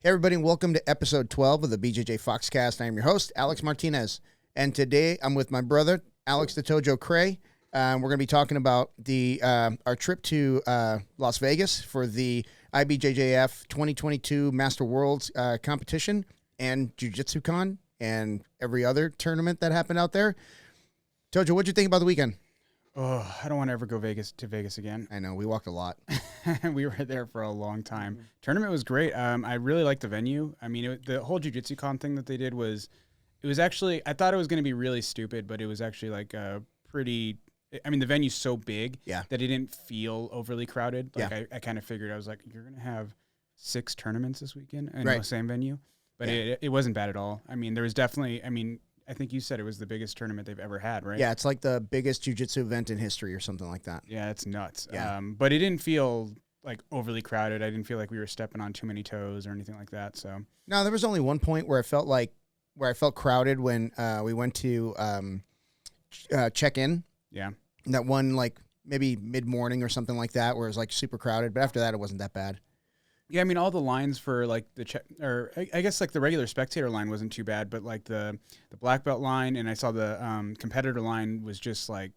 Hey everybody, and welcome to episode 12 of the BJJ Foxcast. I am your host, Alex Martinez, and today I'm with my brother, Alex the Tojo Kray. We're going to be talking about our trip to Las Vegas for the IBJJF 2022 Master Worlds competition and Jiu Jitsu Con and every other tournament that happened out there. Tojo, what'd you think about the weekend? Oh, I don't want to ever go to Vegas again. I know, we walked a lot. We were there for a long time. Tournament was great. I really liked the venue. I mean, the whole Jiu Jitsu Con thing that they did was actually, I thought it was going to be really stupid, but it was actually like pretty, I mean, the venue's so big that it didn't feel overly crowded. Like I kind of figured, I was like, you're going to have 6 tournaments this weekend in the same venue. But it wasn't bad at all. I mean, there was definitely, I think you said it was the biggest tournament they've ever had, right? Yeah, it's like the biggest jiu-jitsu event in history or something like that. Yeah, it's nuts. Yeah. But it didn't feel like overly crowded. I didn't feel like we were stepping on too many toes or anything like that. So no, there was only one point where I felt crowded when we went to check in. Yeah. That one, like maybe mid-morning or something like that, where it was like super crowded. But after that, it wasn't that bad. Yeah, I mean, all the lines for like I guess like the regular spectator line wasn't too bad, but like the black belt line and I saw the competitor line was just like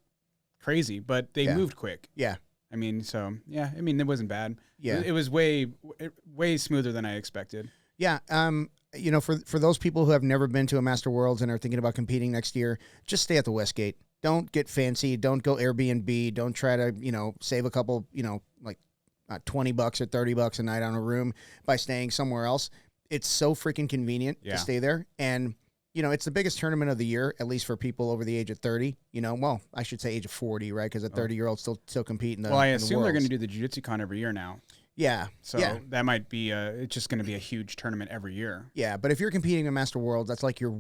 crazy, but they moved quick. Yeah. I mean, so yeah, I mean, it wasn't bad. Yeah. It was way smoother than I expected. Yeah. You know, for those people who have never been to a Master Worlds and are thinking about competing next year, just stay at the Westgate. Don't get fancy. Don't go Airbnb. Don't try to, save a couple, like $20 or $30 a night on a room by staying somewhere else. It's so freaking convenient to stay there. And, it's the biggest tournament of the year, at least for people over the age of 30, well, I should say age of 40, right? Because a 30-year-old still compete in the I assume they're going to do the Jiu Jitsu Con every year now. Yeah. So that might be, it's just going to be a huge tournament every year. Yeah. But if you're competing in Master Worlds, that's like your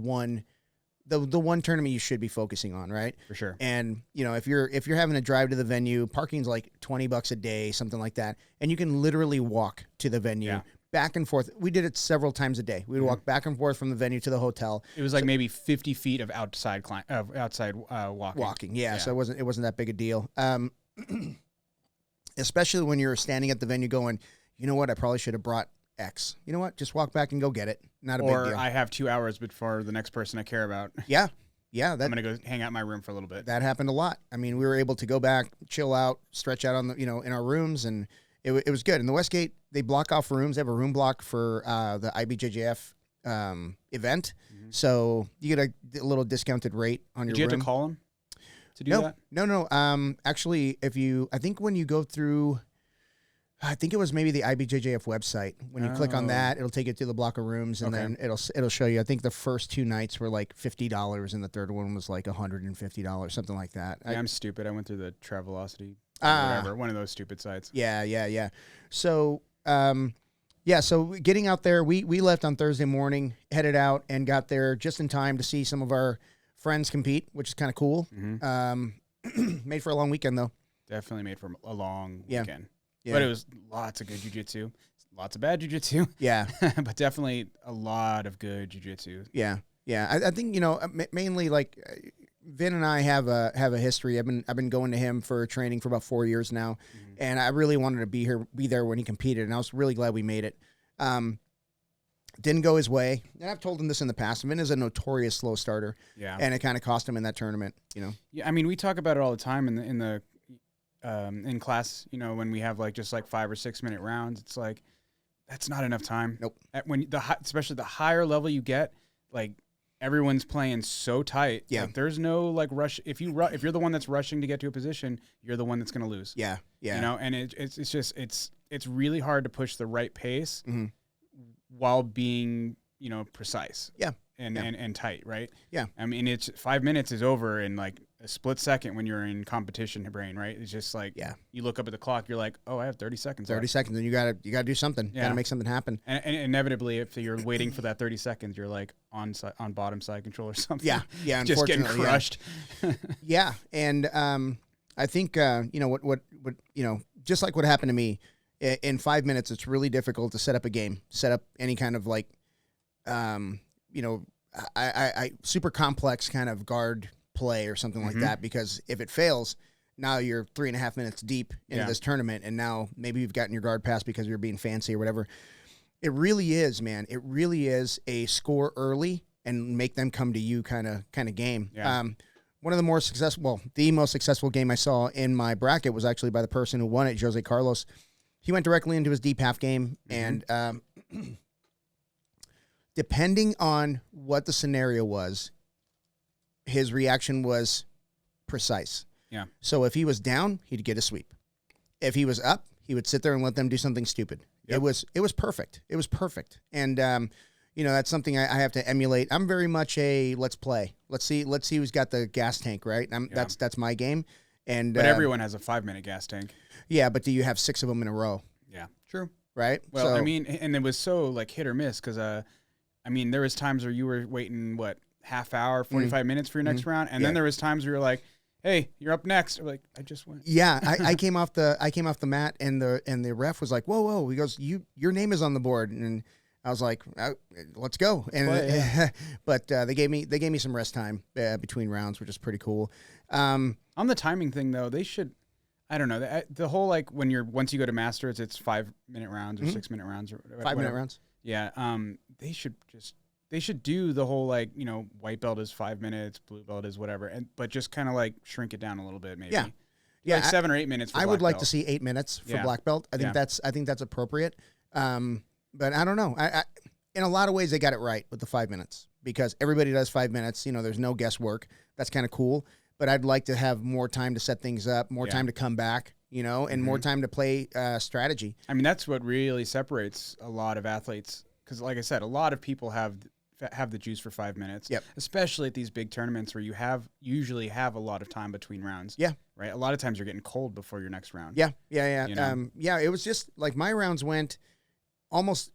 the one tournament you should be focusing on, right? For sure. And, if you're having to drive to the venue, parking's like $20 a day, something like that. And you can literally walk to the venue back and forth. We did it several times a day. We would walk back and forth from the venue to the hotel. It was like maybe 50 feet of outside walking. Yeah. So it wasn't that big a deal. Especially when you're standing at the venue going, you know what? I probably should have brought X. You know what? Just walk back and go get it. Not a big deal. Or I have 2 hours before the next person I care about. Yeah. Yeah. I'm going to go hang out in my room for a little bit. That happened a lot. I mean, we were able to go back, chill out, stretch out on the, in our rooms, and it was good. In the Westgate, they block off rooms. They have a room block for the IBJJF event. Mm-hmm. So you get a little discounted rate on your room. Did you have to call them to do that? No. Actually, I think when you go through, I think it was maybe the IBJJF website. When you click on that, it'll take you to the block of rooms, and then it'll show you. I think the first 2 nights were like $50, and the third one was like $150, something like that. Yeah, I'm stupid. I went through the Travelocity, whatever, one of those stupid sites. Yeah. So, so getting out there, we left on Thursday morning, headed out, and got there just in time to see some of our friends compete, which is kind of cool. Mm-hmm. Made for a long weekend, though. Definitely made for a long weekend. Yeah. But it was lots of good jiu-jitsu, lots of bad jiu-jitsu. Yeah. But definitely a lot of good jiu-jitsu. Yeah. Yeah. I think, mainly like Vin and I have a history. I've been going to him for training for about 4 years now. Mm-hmm. And I really wanted to be there when he competed. And I was really glad we made it. Didn't go his way. And I've told him this in the past. Vin is a notorious slow starter. Yeah. And it kind of cost him in that tournament, Yeah. I mean, we talk about it all the time in class, when we have just 5 or 6 minute rounds, it's like, that's not enough time. Nope. Especially the higher level you get, like everyone's playing so tight. Yeah. Like, there's no rush. If you're the one that's rushing to get to a position, you're the one that's going to lose. Yeah. Yeah. And it's really hard to push the right pace mm-hmm. while being, precise. Yeah. And tight, right? Yeah. I mean, it's 5 minutes is over in like a split second when you're in competition brain, right? It's just like, you look up at the clock, you're like, oh, I have 30 seconds. 30 seconds, and you gotta do something. You gotta make something happen. And inevitably, if you're waiting for that 30 seconds, you're like on bottom side control or something. Yeah. Just getting crushed. Yeah. And I think just like what happened to me, in 5 minutes, it's really difficult to set up a game, set up any kind of I super complex kind of guard play or something like that, because if it fails, now you're 3.5 minutes deep into this tournament, and now maybe you've gotten your guard pass because you're being fancy or whatever. It really is, man. It really is a score early and make them come to you kind of game. Yeah. One of the more successful, well, the most successful game I saw in my bracket was actually by the person who won it, Jose Carlos. He went directly into his deep half game, and depending on what the scenario was, his reaction was precise. Yeah. So if he was down, he'd get a sweep. If he was up, he would sit there and let them do something stupid. Yep. It was perfect. It was perfect. And that's something I have to emulate. I'm very much a let's play. Let's see who's got the gas tank, right? That's my game. But everyone has a 5-minute gas tank. Yeah, but do you have 6 of them in a row? Yeah, true. Right? Well, so, and it was so like hit or miss because there was times where you were waiting half hour, 45 minutes for your next round, and then there was times where you're like, hey, you're up next. Or like, I just went. Yeah, I came off the mat, and the ref was like, whoa. He goes, your name is on the board, and I was like, let's go. And but they gave me some rest time between rounds, which is pretty cool. On the timing thing though, they should. I don't know the whole once you go to masters, it's 5-minute rounds or 6-minute rounds or 5-minute rounds. Yeah. They should do the whole white belt is 5 minutes, blue belt is whatever, but just kind of shrink it down a little bit maybe. Yeah. Yeah. 7 or 8 minutes. For I black would like belt. to see 8 minutes for black belt. I think that's appropriate. But I don't know. I in a lot of ways they got it right with the 5 minutes because everybody does 5 minutes. There's no guesswork. That's kind of cool. But I'd like to have more time to set things up, more time to come back, and more time to play strategy. I mean, that's what really separates a lot of athletes. Because like I said, a lot of people have the juice for 5 minutes. Yep. Especially at these big tournaments where you usually have a lot of time between rounds. Yeah. Right. A lot of times you're getting cold before your next round. Yeah. It was just like my rounds went almost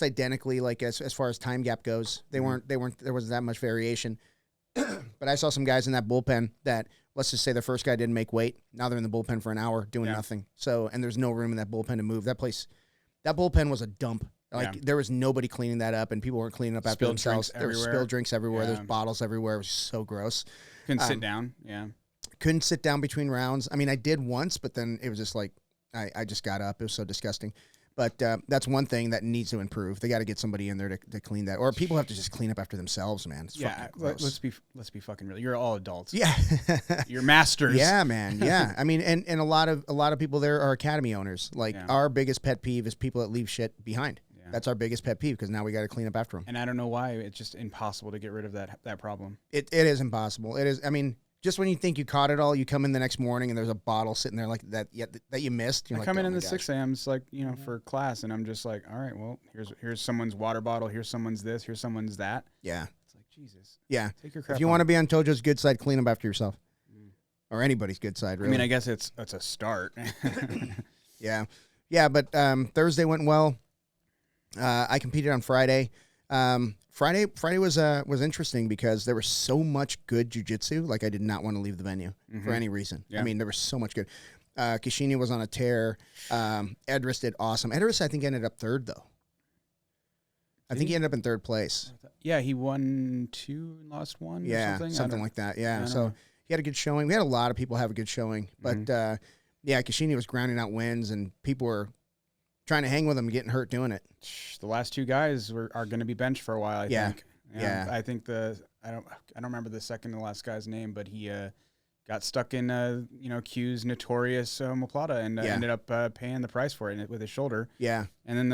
identically, like as far as time gap goes. There wasn't that much variation. But I saw some guys in that bullpen that, let's just say the first guy didn't make weight. Now they're in the bullpen for an hour doing nothing. So, and there's no room in that bullpen to move. That bullpen was a dump. There was nobody cleaning that up, and people weren't cleaning up after themselves. There were spilled drinks everywhere. There's bottles everywhere. It was so gross. Couldn't sit down. Yeah. Couldn't sit down between rounds. I mean, I did once, but then it was just like, I just got up. It was so disgusting. But that's one thing that needs to improve. They got to get somebody in there to clean that, or people have to just clean up after themselves, man. It's fucking gross. Let's be fucking real. You're all adults. Yeah, you're masters. Yeah, man. Yeah, I mean, and a lot of people there are academy owners. Our biggest pet peeve is people that leave shit behind. Yeah. That's our biggest pet peeve because now we got to clean up after them. And I don't know why it's just impossible to get rid of that problem. It is impossible. It is. I mean, just when you think you caught it all, you come in the next morning and there's a bottle sitting there like that you missed. You're come in the 6 a.m.s for class, and I'm just like, all right, well, here's someone's water bottle, here's someone's this, here's someone's that. Yeah. It's like, Jesus. Yeah. Take your crap. If you want to be on Tojo's good side, clean up after yourself. Or anybody's good side, really. I mean, I guess it's a start. Yeah. Yeah, but Thursday went well. I competed on Friday. Friday was interesting because there was so much good jiu-jitsu. Like, I did not want to leave the venue for any reason. Yeah. I mean, there was so much good. Kishina was on a tear. Edris did awesome. Edris, I think, ended up third, though. I think he ended up in third place. Yeah, he won 2 and lost 1 or something like that. Yeah, so he had a good showing. We had a lot of people have a good showing. But, Kishina was grounding out wins, and people were trying to hang with him, getting hurt doing it. The last 2 guys are going to be benched for a while. I think. Yeah. I think I don't remember the second to last guy's name, but he got stuck in Q's notorious omoplata and ended up paying the price for it with his shoulder. Yeah. And then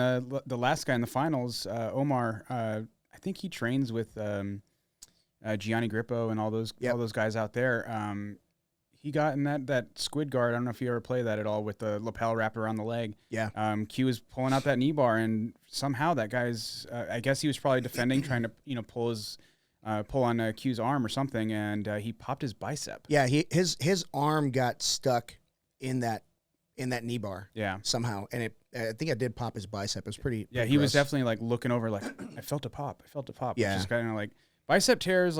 the last guy in the finals, Omar, I think he trains with Gianni Grippo and all those guys out there. He got in that squid guard. I don't know if you ever play that at all with the lapel wrapped around the leg. Yeah. Q was pulling out that knee bar, and somehow that guy's. I guess he was probably defending, trying to pull on Q's arm or something, and he popped his bicep. Yeah. His arm got stuck in that knee bar. Yeah. Somehow, and I think it did pop his bicep. It was pretty. Yeah. He was definitely looking over, I felt a pop. Yeah. Just kind of bicep tears,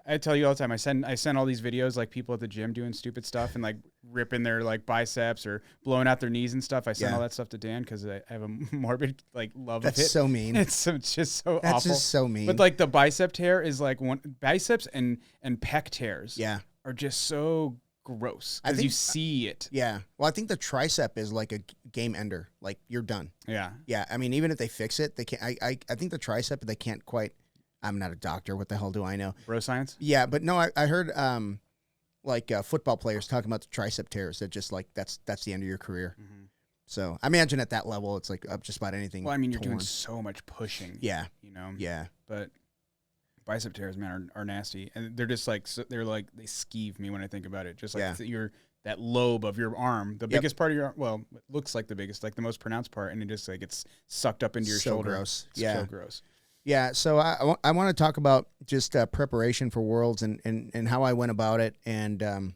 I tell you all the time. I send all these videos people at the gym doing stupid stuff and ripping their biceps or blowing out their knees and stuff. I send all that stuff to Dan because I have a morbid love of it. That's so mean. It's just so awful. That's just so mean. But the bicep tear is one biceps and pec tears. Yeah, are just so gross I because think you see it. Yeah. Well, I think the tricep is like a game ender. Like you're done. Yeah. Yeah. I mean, even if they fix it, they can't. I think the tricep they can't quite. I'm not a doctor. What the hell do I know? Bro science. Yeah, but no, I heard like football players talking about the tricep tears. That just like that's the end of your career. Mm-hmm. So I imagine at that level, it's like up just about anything. Well, I mean, you're torn. doing so much pushing. Yeah. You know. Yeah. But bicep tears, man, are nasty, and they're just like they skeeve me when I think about it. Just like that lobe of your arm, the biggest part of your arm. Well, it looks like the biggest, like the most pronounced part, and it just like gets sucked up into your shoulder. Gross. It's so gross. Yeah, so I want to talk about just preparation for Worlds and how I went about it, and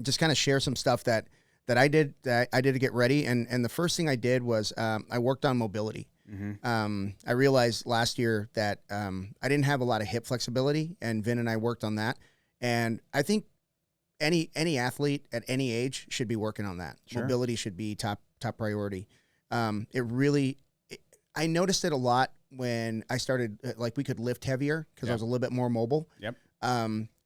just kind of share some stuff that I did to get ready. And the first thing I did was I worked on mobility. Mm-hmm. I realized last year that I didn't have a lot of hip flexibility, and Vin and I worked on that. And I think any athlete at any age should be working on that. Sure. Mobility should be top priority. I noticed it a lot when I started, like we could lift heavier because I was a little bit more mobile. Yep.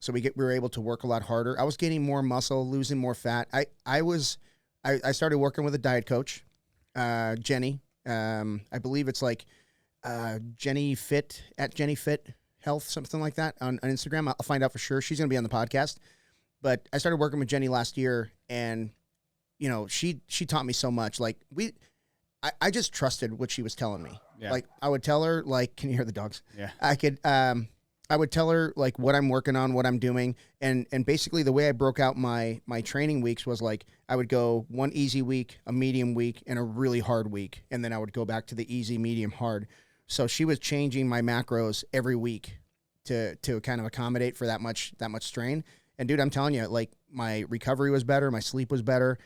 So we were able to work a lot harder. I was gaining more muscle, losing more fat. I started working with a diet coach, Jenny. I believe it's like Jenny Fit at Jenny Fit Health, something like that on Instagram. I'll find out for sure. She's going to be on the podcast. But I started working with Jenny last year, and you know, she taught me so much. Like I just trusted what she was telling me. Yeah. Like I would tell her, like, can you hear the dogs? Yeah. I would tell her like what I'm working on, what I'm doing, and basically the way I broke out my training weeks was like I would go one easy week, a medium week, and a really hard week, and then I would go back to the easy, medium, hard. So she was changing my macros every week to kind of accommodate for that much strain. And dude, I'm telling you, like my recovery was better, my sleep was better.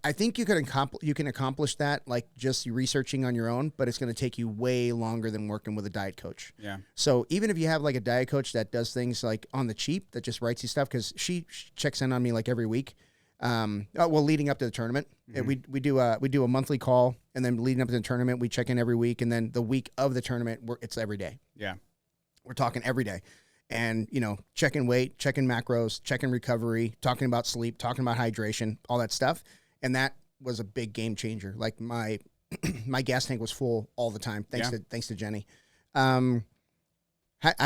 I think you can accomplish that like just researching on your own, but it's going to take you way longer than working with a diet coach. Yeah. So even if you have like a diet coach that does things like on the cheap, that just writes you stuff, because she checks in on me like every week. Leading up to the tournament, we do a monthly call, and then leading up to the tournament, we check in every week, and then the week of the tournament, it's every day. Yeah. We're talking every day. And, you know, checking weight, checking macros, checking recovery, talking about sleep, talking about hydration, all that stuff. And that was a big game changer. Like my gas tank was full all the time. Thanks to Jenny. I'd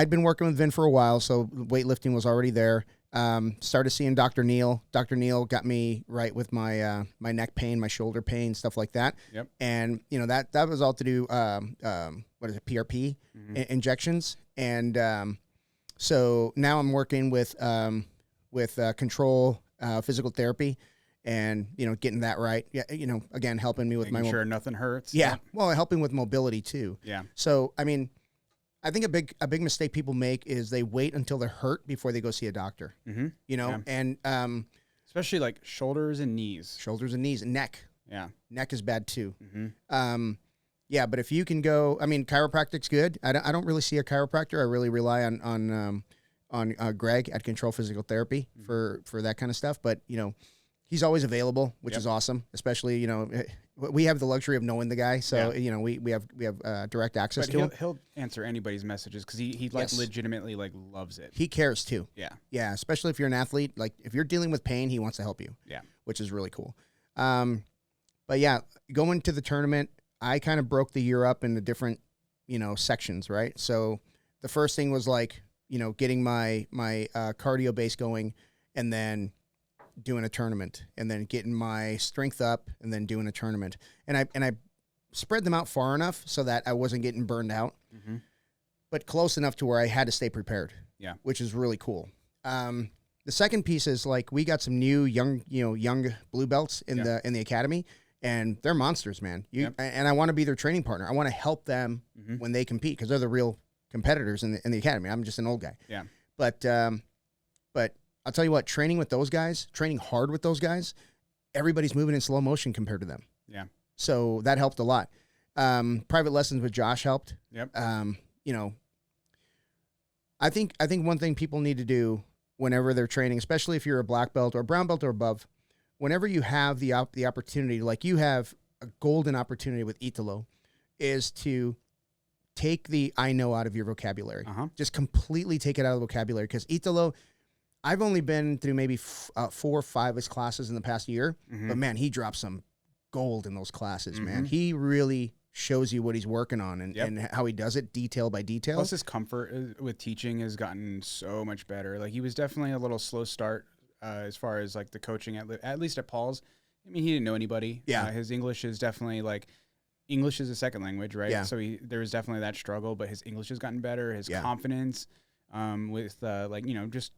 been working with Vin for a while, so weightlifting was already there. Started seeing Dr. Neal. Dr. Neal got me right with my my neck pain, my shoulder pain, stuff like that. Yep. And you know that was all to do PRP injections. And so now I'm working with Control physical therapy. And, you know, getting that right. Yeah, you know, again, helping me with Making sure nothing hurts. Yeah. Well, helping with mobility too. Yeah. So, I mean, I think a big mistake people make is they wait until they're hurt before they go see a doctor. Mm-hmm. You know, and especially like shoulders and knees. Shoulders and knees and neck. Yeah. Neck is bad too. Mm-hmm. Yeah, but if you can go, I mean, chiropractic's good. I don't really see a chiropractor. I really rely on Greg at Control Physical Therapy for that kind of stuff. But, you know, he's always available, which is awesome. Especially, you know, we have the luxury of knowing the guy, so you know we have direct access to him. He'll answer anybody's messages because he like legitimately like loves it. He cares too. Yeah. Especially if you're an athlete, like if you're dealing with pain, he wants to help you. Yeah, which is really cool. But yeah, going to the tournament, I kind of broke the year up into different, you know, sections, right? So the first thing was like, you know, getting my cardio base going, and then doing a tournament, and then getting my strength up, and then doing a tournament. And I spread them out far enough so that I wasn't getting burned out, but close enough to where I had to stay prepared. Yeah. Which is really cool. The second piece is like we got some new young blue belts in the academy, and they're monsters, man. And I want to be their training partner. I want to help them when they compete, because they're the real competitors in the academy. I'm just an old guy. Yeah. But I'll tell you what, training with those guys, training hard with those guys, everybody's moving in slow motion compared to them. Yeah. So that helped a lot. Private lessons with Josh helped. Yep. You know, I think one thing people need to do whenever they're training, especially if you're a black belt or a brown belt or above, whenever you have the opportunity, like you have a golden opportunity with Italo, is to take the I know out of your vocabulary. Just completely take it out of the vocabulary, because Italo, I've only been through maybe 4 or 5 of his classes in the past year, but man, he drops some gold in those classes, man. He really shows you what he's working on and how he does it detail by detail. Plus his comfort with teaching has gotten so much better. Like he was definitely a little slow start as far as like the coaching at least at Paul's. I mean, he didn't know anybody. Yeah. His English is definitely like, English is a second language, right? Yeah. So there was definitely that struggle, but his English has gotten better. His confidence with like, you know, just,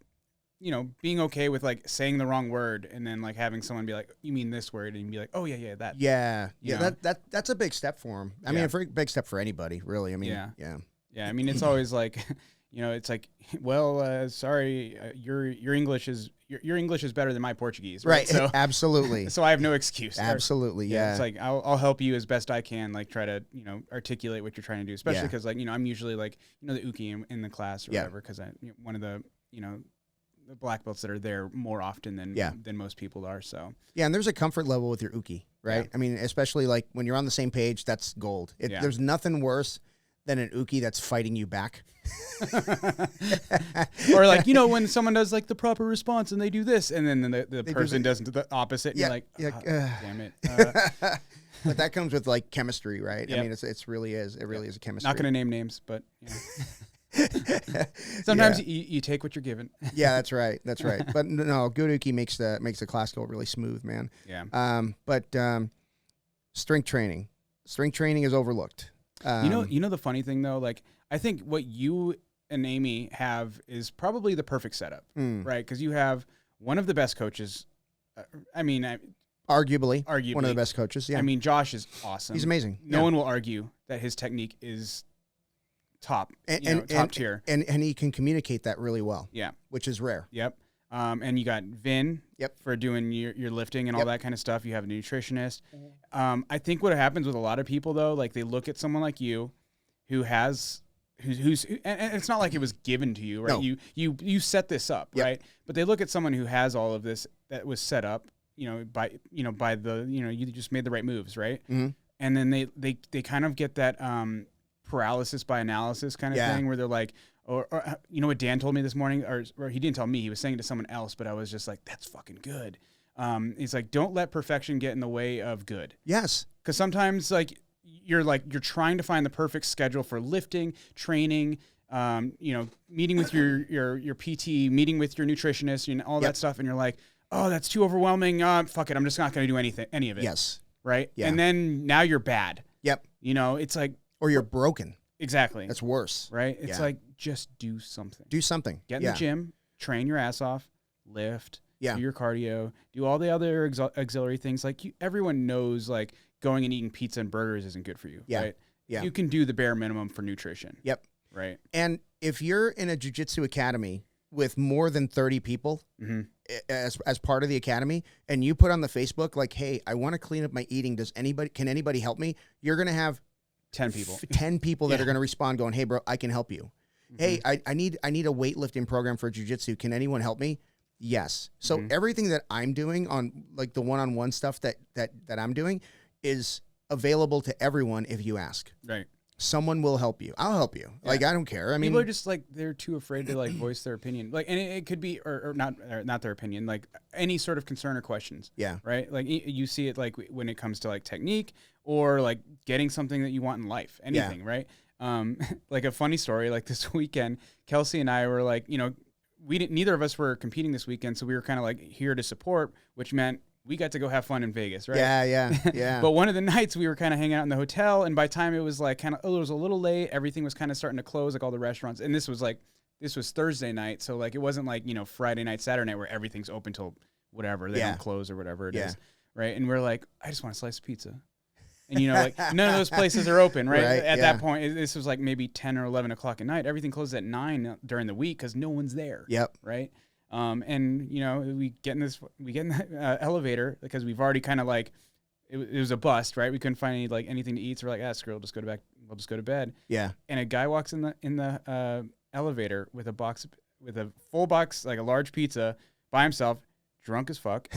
you know, being okay with like saying the wrong word and then like having someone be like, you mean this word? And you'd be like, oh yeah, that. Yeah. Yeah. That's a big step for him. I mean, a big step for anybody, really. I mean, yeah. I mean, it's always like, you know, it's like, well, sorry, your English is better than my Portuguese, right? So absolutely. So I have no excuse. Absolutely, yeah. It's like I'll help you as best I can, like try to, you know, articulate what you're trying to do, especially because like, you know, I'm usually like, you know, the uki in the class or whatever, because one of the, you know, the black belts that are there more often than most people are. So and there's a comfort level with your uki, right? I mean, especially like when you're on the same page, that's gold. There's nothing worse than an uki that's fighting you back. Or like, you know, when someone does like the proper response and they do this and then the person does the opposite and you're like, damn it. But that comes with like chemistry, right? I mean, it really is a chemistry. Not going to name names, but sometimes you take what you're given. That's right. But no, good uki makes the class go really smooth, man. But strength training is overlooked. You know the funny thing though, like I think what you and Amy have is probably the perfect setup, right? Because you have one of the best coaches. I mean, arguably one of the best coaches. Yeah, I mean, Josh is awesome. He's amazing. No one will argue that his technique is top, top tier, and he can communicate that really well. Yeah, which is rare. Yep. And you got Vin for doing your lifting and all that kind of stuff. You have a nutritionist. I think what happens with a lot of people though, like they look at someone like you who's and it's not like it was given to you, right? No. You set this up, right? But they look at someone who has all of this that was set up, by the, you just made the right moves, right? Mm-hmm. And then they kind of get that paralysis by analysis kind of thing where they're like, or you know what Dan told me this morning, or he didn't tell me, he was saying it to someone else, but I was just like, that's fucking good. He's like, don't let perfection get in the way of good. Yes. Because sometimes like you're trying to find the perfect schedule for lifting, training, meeting with your PT, meeting with your nutritionist, all that stuff. And you're like, oh, that's too overwhelming. Fuck it. I'm just not going to do any of it. Yes. Right. Yeah. And then now you're bad. Yep. It's like, or you're broken. Exactly. That's worse. Right? It's like, just do something. Do something. Get in the gym, train your ass off, lift, do your cardio, do all the other auxiliary things. Like everyone knows, like going and eating pizza and burgers isn't good for you. Yeah. Right? Yeah. You can do the bare minimum for nutrition. Yep. Right. And if you're in a jiu-jitsu academy with more than 30 people as part of the academy, and you put on the Facebook, like, hey, I want to clean up my eating. Can anybody help me? You're going to have 10 people. 10 people that are going to respond going, hey, bro, I can help you. Mm-hmm. Hey, I need a weightlifting program for jiu-jitsu. Can anyone help me? Yes. So everything that I'm doing on like the one-on-one stuff that I'm doing is available to everyone if you ask. Right. Someone will help you. I'll help you. Yeah. Like, I don't care. I mean, people are just like, they're too afraid to like voice their opinion. Like, and it could be, or not their opinion, like any sort of concern or questions. Yeah. Right. Like you see it like when it comes to like technique or like getting something that you want in life, anything. Right. Like a funny story, like this weekend, Kelsey and I were like, neither of us were competing this weekend. So we were kind of like here to support, which meant we got to go have fun in Vegas, right? Yeah. But one of the nights we were kind of hanging out in the hotel, and by the time it was like it was a little late, everything was kind of starting to close, like all the restaurants. And this was Thursday night, so like it wasn't like, Friday night, Saturday night where everything's open till whatever, they don't close or whatever it is, right? And we're like, I just want a slice of pizza. And like none of those places are open, right? At that point, this was like maybe 10 or 11 o'clock at night. Everything closes at 9 during the week because no one's there. Yep. Right. And we get in the elevator because we've already kind of like, it was a bust, right? We couldn't find anything to eat. So we're like, screw it, we'll just go to bed. Yeah. And a guy walks in the elevator with a full box, like a large pizza by himself, drunk as fuck,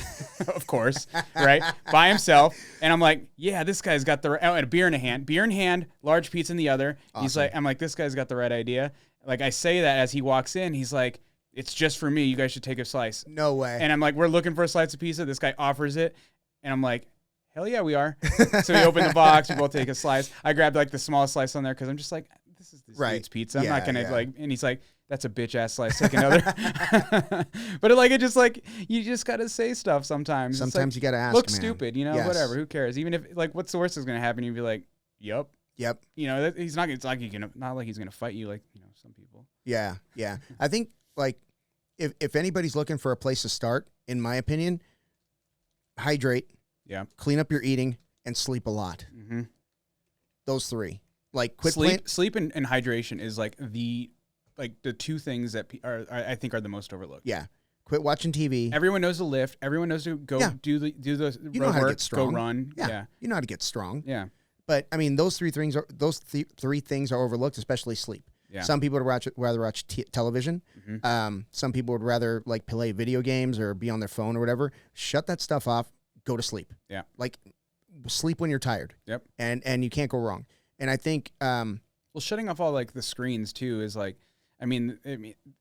of course, right? By himself. And I'm like, yeah, this guy's got a beer in hand, large pizza in the other. Awesome. He's like, I'm like, this guy's got the right idea. Like I say that as he walks in, he's like, it's just for me. You guys should take a slice. No way. And I'm like, we're looking for a slice of pizza. This guy offers it. And I'm like, hell yeah, we are. So we open the box. We both take a slice. I grabbed like the smallest slice on there because I'm just like, this is this dude's pizza. I'm not going to like, and he's like, that's a bitch ass slice. Take another. But it just like, you just got to say stuff sometimes. Sometimes like, you got to ask, look man. stupid, you know, Yes. whatever. Who cares? Even if like, what's the worst that's going to happen? You'd be like, yep. You know, he's not, it's like, not like he's going to fight you like, you know, some people. Yeah. Yeah. I think like if anybody's looking for a place to start, in my opinion, hydrate, clean up your eating, and sleep a lot. Mm-hmm. Those three. Like quit sleep and hydration is like the two things that I think are the most overlooked. Yeah. Quit watching TV. Everyone knows to lift. Everyone knows to go do the you know road how to work, get strong. go run. Yeah. You know how to get strong. Yeah. But I mean, those three things are overlooked, especially sleep. Yeah. Some people would rather watch television. Mm-hmm. Some people would rather like play video games or be on their phone or whatever. Shut that stuff off. Go to sleep. Yeah. Like sleep when you're tired. Yep. And you can't go wrong. And I think well, shutting off all like the screens too is like, I mean,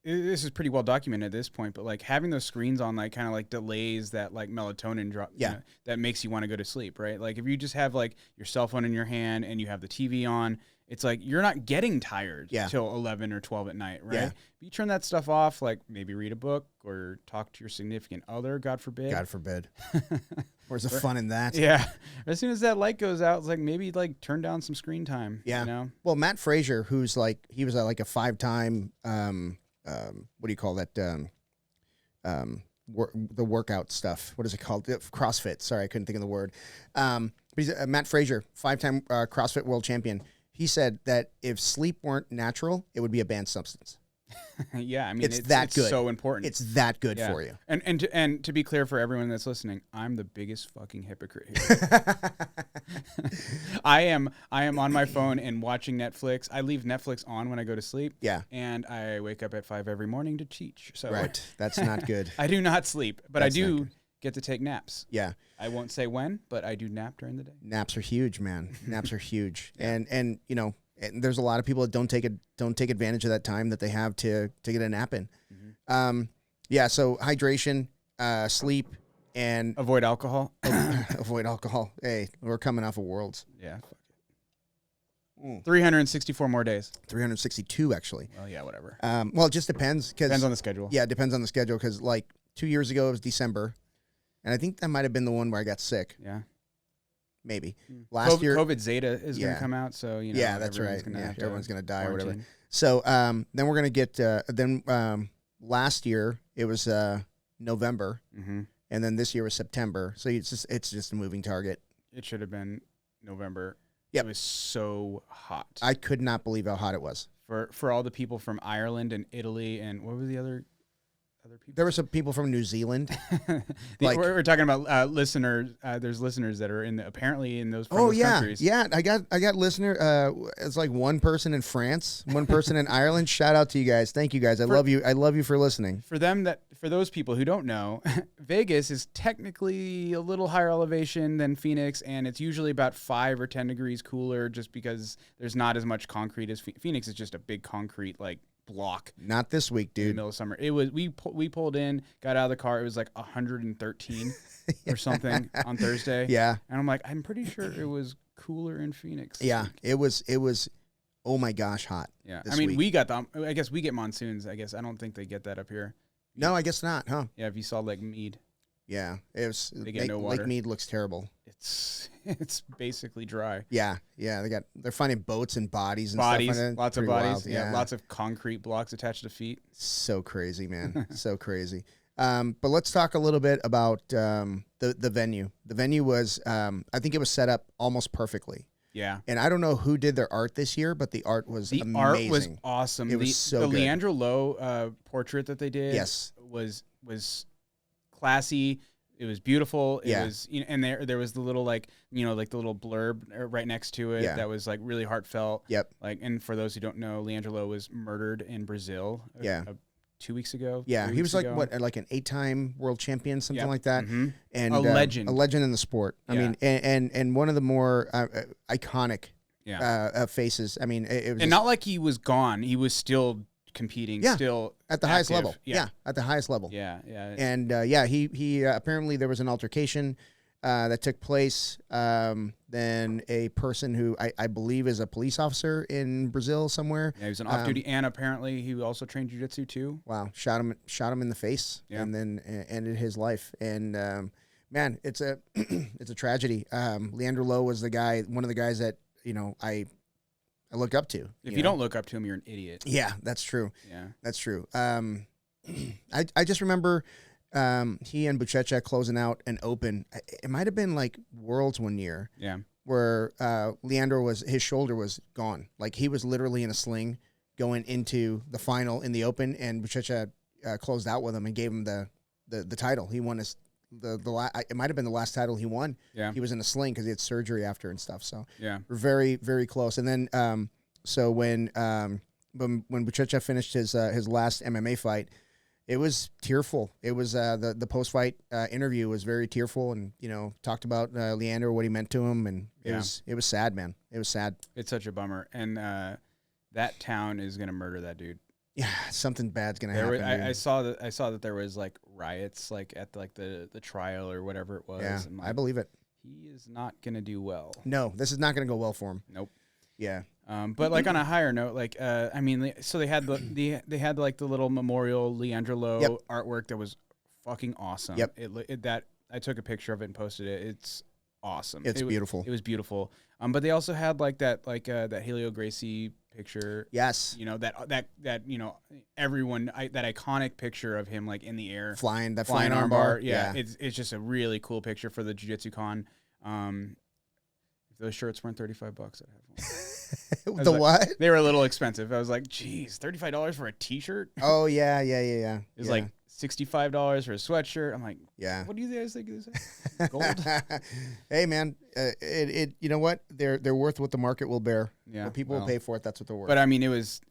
this is pretty well documented at this point, but like having those screens on like kind of like delays that like melatonin drop, yeah, you know, that makes you want to go to sleep, right? Like if you just have like your cell phone in your hand and you have the TV on, it's like you're not getting tired till 11 or 12 at night, right? Yeah. But you turn that stuff off, like maybe read a book or talk to your significant other, God forbid. God forbid. Where's the fun in that? Yeah. As soon as that light goes out, it's like maybe like turn down some screen time. Yeah. You know? Well, Matt Frazier, who's like, he was like a 5-time, what do you call that? The workout stuff. What is it called? CrossFit. Sorry, I couldn't think of the word. But he's Matt Frazier, 5-time CrossFit world champion. He said that if sleep weren't natural, it would be a banned substance. Yeah, I mean, it's that good. So important. It's that good for you. And to be clear for everyone that's listening, I'm the biggest fucking hypocrite here. I am on my phone and watching Netflix. I leave Netflix on when I go to sleep. Yeah. And I wake up at 5 every morning to teach. So right. That's not good. I do not sleep, but That's I do get to take naps. Yeah. I won't say when, but I do nap during the day. Naps are huge, man. Naps are huge. And you know, and there's a lot of people that don't take advantage of that time that they have to get a nap in. Mm-hmm. Yeah. So hydration, sleep, and avoid alcohol. Avoid alcohol. Hey, we're coming off of Worlds. Yeah. Fuck it. 364 more days. 362 actually. Well, yeah, whatever. Well, it just depends. Depends on the schedule. Yeah, it depends on the schedule. Because like 2 years ago it was December, and I think that might have been the one where I got sick. Yeah. Maybe last year COVID Zeta is going to come out, so you know. Yeah, that's right. Everyone's going to die or whatever. quarantine. So then we're going to get last year it was November, and then this year was September. So it's just a moving target. It should have been November. Yep. It was so hot. I could not believe how hot it was. For all the people from Ireland and Italy and what were the other people? There were some people from New Zealand. We're talking about listeners. There's listeners that are apparently in those countries. Yeah. I got listener. It's like one person in France, one person in Ireland. Shout out to you guys. Thank you guys. I love you. I love you for listening. For those people who don't know, Vegas is technically a little higher elevation than Phoenix, and it's usually about 5 or 10 degrees cooler, just because there's not as much concrete as Phoenix is. Just a big concrete block. Not this week, dude. In the middle of summer. It was we pulled in, got out of the car. It was like 113 or something on Thursday. Yeah. And I'm like, I'm pretty sure it was cooler in Phoenix. Yeah. It was oh my gosh, hot. Yeah. I mean, week. I guess we get monsoons. I guess I don't think they get that up here. No, I guess not, huh? Yeah, if you saw Lake Mead. Yeah. It was they get no water. Lake Mead looks terrible. It's basically dry. Yeah. They're finding boats and bodies and stuff. Lots of bodies. Wild. Yeah, lots of concrete blocks attached to feet. So crazy, man. So crazy. But let's talk a little bit about the venue. The venue was I think it was set up almost perfectly. Yeah. And I don't know who did their art this year, but the art was amazing. The art was awesome. It was so good. The Leandro Lowe portrait that they did was classy. It was beautiful. It was, and there was the little the little blurb right next to it that was like really heartfelt. Yep. And for those who don't know, Leandro Lowe was murdered in Brazil. 2 weeks ago. Yeah, 3 he weeks was like ago. what, like an 8-time world champion, something Yep. like that, Mhm. and A legend. a legend in the sport. I Yeah. mean, and one of the more iconic Yeah. faces. I mean, it was And not like he was gone. He was still competing. Yeah. Still at the highest active. level. Yeah. At the highest level. Yeah. Yeah. And he apparently there was an altercation that took place. Then a person who I believe is a police officer in Brazil somewhere. Yeah, he was an off-duty, and apparently he also trained jiu-jitsu too. Wow, shot him in the face, Yeah. and then ended his life. And man, it's a it's a tragedy. Leandro Lo was the guy, one of the guys that I look up to. If you don't look up to him, you're an idiot. Yeah, that's true. Yeah. That's true. I just remember he and Buchecha closing out an open. It might have been like Worlds one year. Yeah. Where Leandro his shoulder was gone. Like he was literally in a sling going into the final in the open, and Buchecha closed out with him and gave him the title. He won it might have been the last title he won. Yeah. He was in a sling because he had surgery after and stuff. So Yeah. we're very, very close. And then so when Buchecha finished his last MMA fight, it was tearful. It was the post fight interview was very tearful, and talked about Leandro, what he meant to him, and it was sad, man. It was sad. It's such a bummer, and that town is gonna murder that dude. Yeah, something bad's gonna happen. I saw that there was like riots like at the trial or whatever it was. Yeah, and, I believe it. He is not gonna do well. No, this is not gonna go well for him. Nope. Yeah. But like on a higher note, like I mean, so they had they had like the little memorial Leandro Lo artwork that was fucking awesome. Yep. That I took a picture of it and posted it. It's awesome. It's beautiful. It was beautiful. But they also had like that Helio Gracie picture. Yes. That everyone that iconic picture of him like in the air flying flying armbar. Yeah. It's just a really cool picture for the Jiu-Jitsu Con. If those shirts weren't $35, I'd have one. The what? They were a little expensive. I was like, geez, $35 for a T-shirt? Oh yeah. It's like $65 for a sweatshirt. I'm like, yeah. What do you guys think of this? Gold? Hey man, you know what? They're worth what the market will bear. Yeah, What people will pay for it. That's what they're worth. But I mean, it was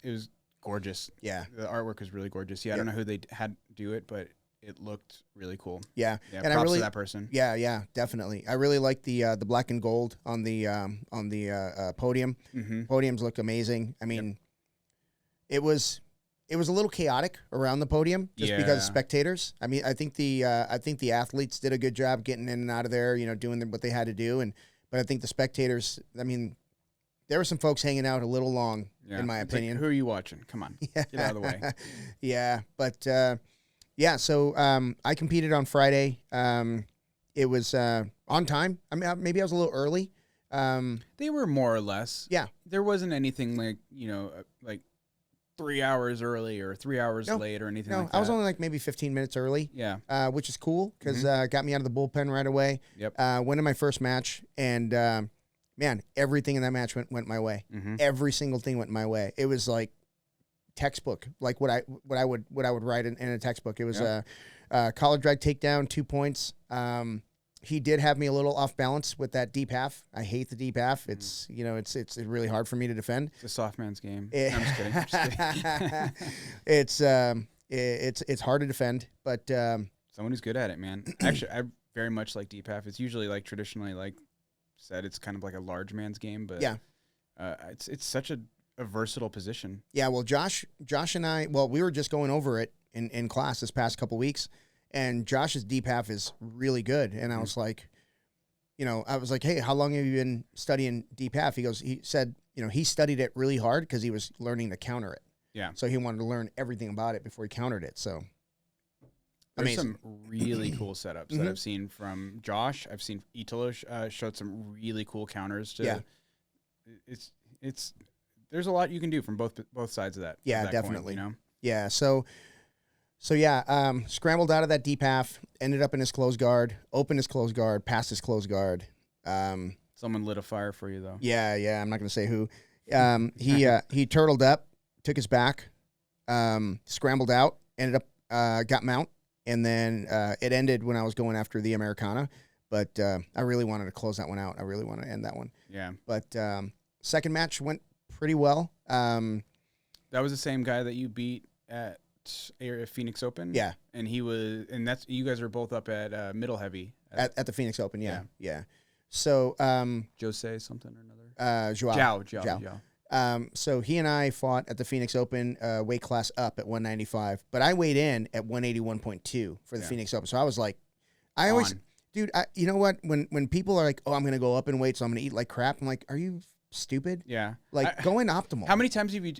gorgeous. Yeah. The artwork was really gorgeous. Yeah, I don't know who they had do it, but it looked really cool. Yeah. Yeah, and props to that person. Yeah, definitely. I really like the black and gold on the podium. Mm-hmm. Podiums look amazing. I mean, it was a little chaotic around the podium just because of spectators. I mean, I think the athletes did a good job getting in and out of there, doing what they had to do, but I think the spectators, I mean, there were some folks hanging out a little long, in my opinion. Like, who are you watching? Come on, get out of the way. Yeah, but so I competed on Friday. It was on time. I mean, maybe I was a little early. They were more or less. Yeah. There wasn't anything like, like 3 hours early or 3 hours late or anything like that. I was only like maybe 15 minutes early. Yeah. Which is cool because got me out of the bullpen right away. Yep. Went in my first match, and man, everything in that match went my way. Mm-hmm. Every single thing went my way. It was like textbook, like what I would write in a textbook. It was a collar drag takedown, 2 points. He did have me a little off balance with that deep half. I hate the deep half. It's it's really hard for me to defend. It's a soft man's game. I'm just kidding. I'm just kidding. It's hard to defend, but someone who's good at it, man. Actually, I very much like deep half. It's usually like traditionally like said it's kind of like a large man's game, but it's such a versatile position. Yeah, well, Josh and I, we were just going over it in class this past couple weeks, and Josh's deep half is really good. And I was like, hey, how long have you been studying deep half? He said, he studied it really hard because he was learning to counter it. Yeah. So he wanted to learn everything about it before he countered it. So there's some really cool setups that I've seen from Josh. I've seen Italo showed some really cool counters to. Yeah. It's there's a lot you can do from both sides of that. Yeah, that definitely. Coin, Yeah. So scrambled out of that deep half, ended up in his closed guard, opened his closed guard, passed his closed guard. Someone lit a fire for you though. Yeah. I'm not going to say who. He turtled up, took his back, scrambled out, ended up got mount, and then it ended when I was going after the Americana. But I really wanted to close that one out. I really wanted to end that one. Yeah. But second match went pretty well. That was the same guy that you beat at Phoenix Open. Yeah. And you guys are both up at middle heavy. At the Phoenix Open, yeah. So, Jose something or another. Joao. So he and I fought at the Phoenix Open, weight class up at 195, but I weighed in at 181.2 for the Phoenix Open. So I was like, dude, you know what? When people are like, oh, I'm going to go up in weight, so I'm going to eat like crap. I'm like, are you stupid? Yeah. Like, go in optimal. How many times have you,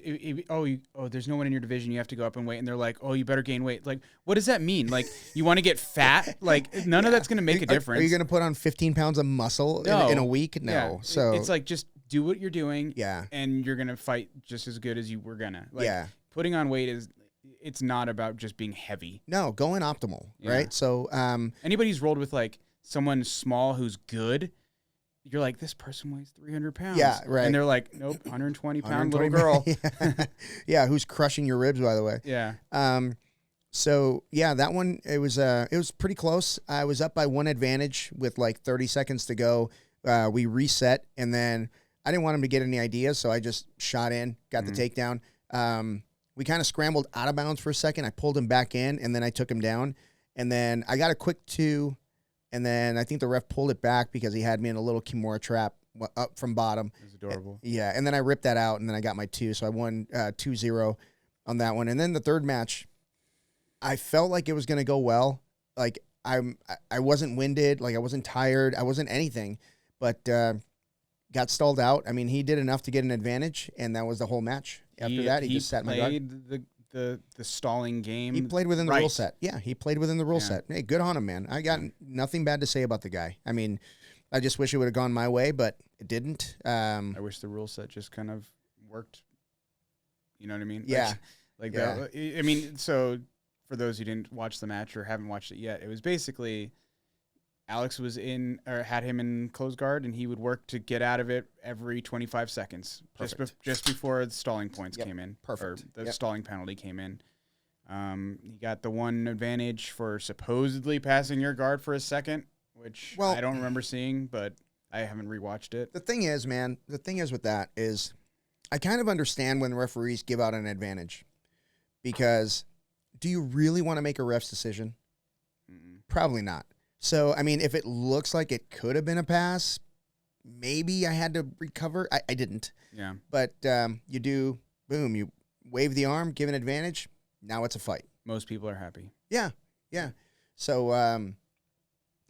there's no one in your division, you have to go up in weight, and they're like, oh, you better gain weight. Like, what does that mean? Like, you want to get fat? Like, none of that's going to make a difference. Are you going to put on 15 pounds of muscle in a week? No. Yeah. So it's like, just do what you're doing. Yeah. And you're going to fight just as good as you were going to. Like, putting on weight it's not about just being heavy. No, go in optimal, right? So, anybody who's rolled with like someone small who's good, you're like, this person weighs 300 pounds. Yeah, right. And they're like, nope, 120-pound little girl. Yeah, who's crushing your ribs, by the way. Yeah. So yeah, that one, it was pretty close. I was up by one advantage with like 30 seconds to go. We reset, and then I didn't want him to get any ideas, so I just shot in, got the takedown. We kind of scrambled out of bounds for a second. I pulled him back in, and then I took him down. And then I got a quick 2, and then I think the ref pulled it back because he had me in a little Kimura trap up from bottom. It was adorable. Yeah, and then I ripped that out, and then I got my 2, so I won 2-0 on that one. And then the third match, I felt like it was going to go well. Like, I wasn't winded, like I wasn't tired, I wasn't anything, but got stalled out. I mean, he did enough to get an advantage, and that was the whole match. After that, he just sat my guard. He played the stalling game. He played within the rule set. Yeah, he played within the rule set. Hey, good on him, man. I got nothing bad to say about the guy. I mean, I just wish it would have gone my way, but it didn't. I wish the rule set just kind of worked. You know what I mean? Yeah. That. I mean, so for those who didn't watch the match or haven't watched it yet, it was basically Alex was had him in close guard, and he would work to get out of it every 25 seconds, just before the stalling points came in. Perfect. Or the stalling penalty came in. He got the one advantage for supposedly passing your guard for a second, which I don't remember seeing, but I haven't rewatched it. The thing is, man, with that is I kind of understand when the referees give out an advantage, because do you really want to make a ref's decision? Probably not. So, I mean, if it looks like it could have been a pass, maybe I had to recover. I didn't. Yeah. But you do, boom, you wave the arm, give an advantage. Now it's a fight. Most people are happy. Yeah. Yeah. So,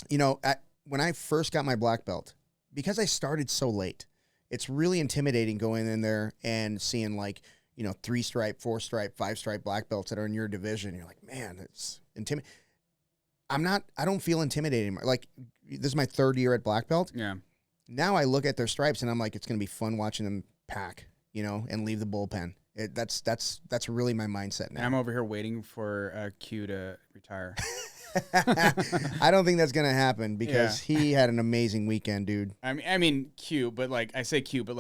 when I first got my black belt, because I started so late, it's really intimidating going in there and seeing 3-stripe, 4-stripe, 5-stripe black belts that are in your division. You're like, man, it's intimidating. I don't feel intimidated anymore. Like, this is my 3rd year at black belt. Yeah. Now I look at their stripes and I'm like, it's going to be fun watching them pack, and leave the bullpen. That's really my mindset now. And I'm over here waiting for Q to retire. I don't think that's going to happen because he had an amazing weekend, dude. I mean Q, but I say Q, but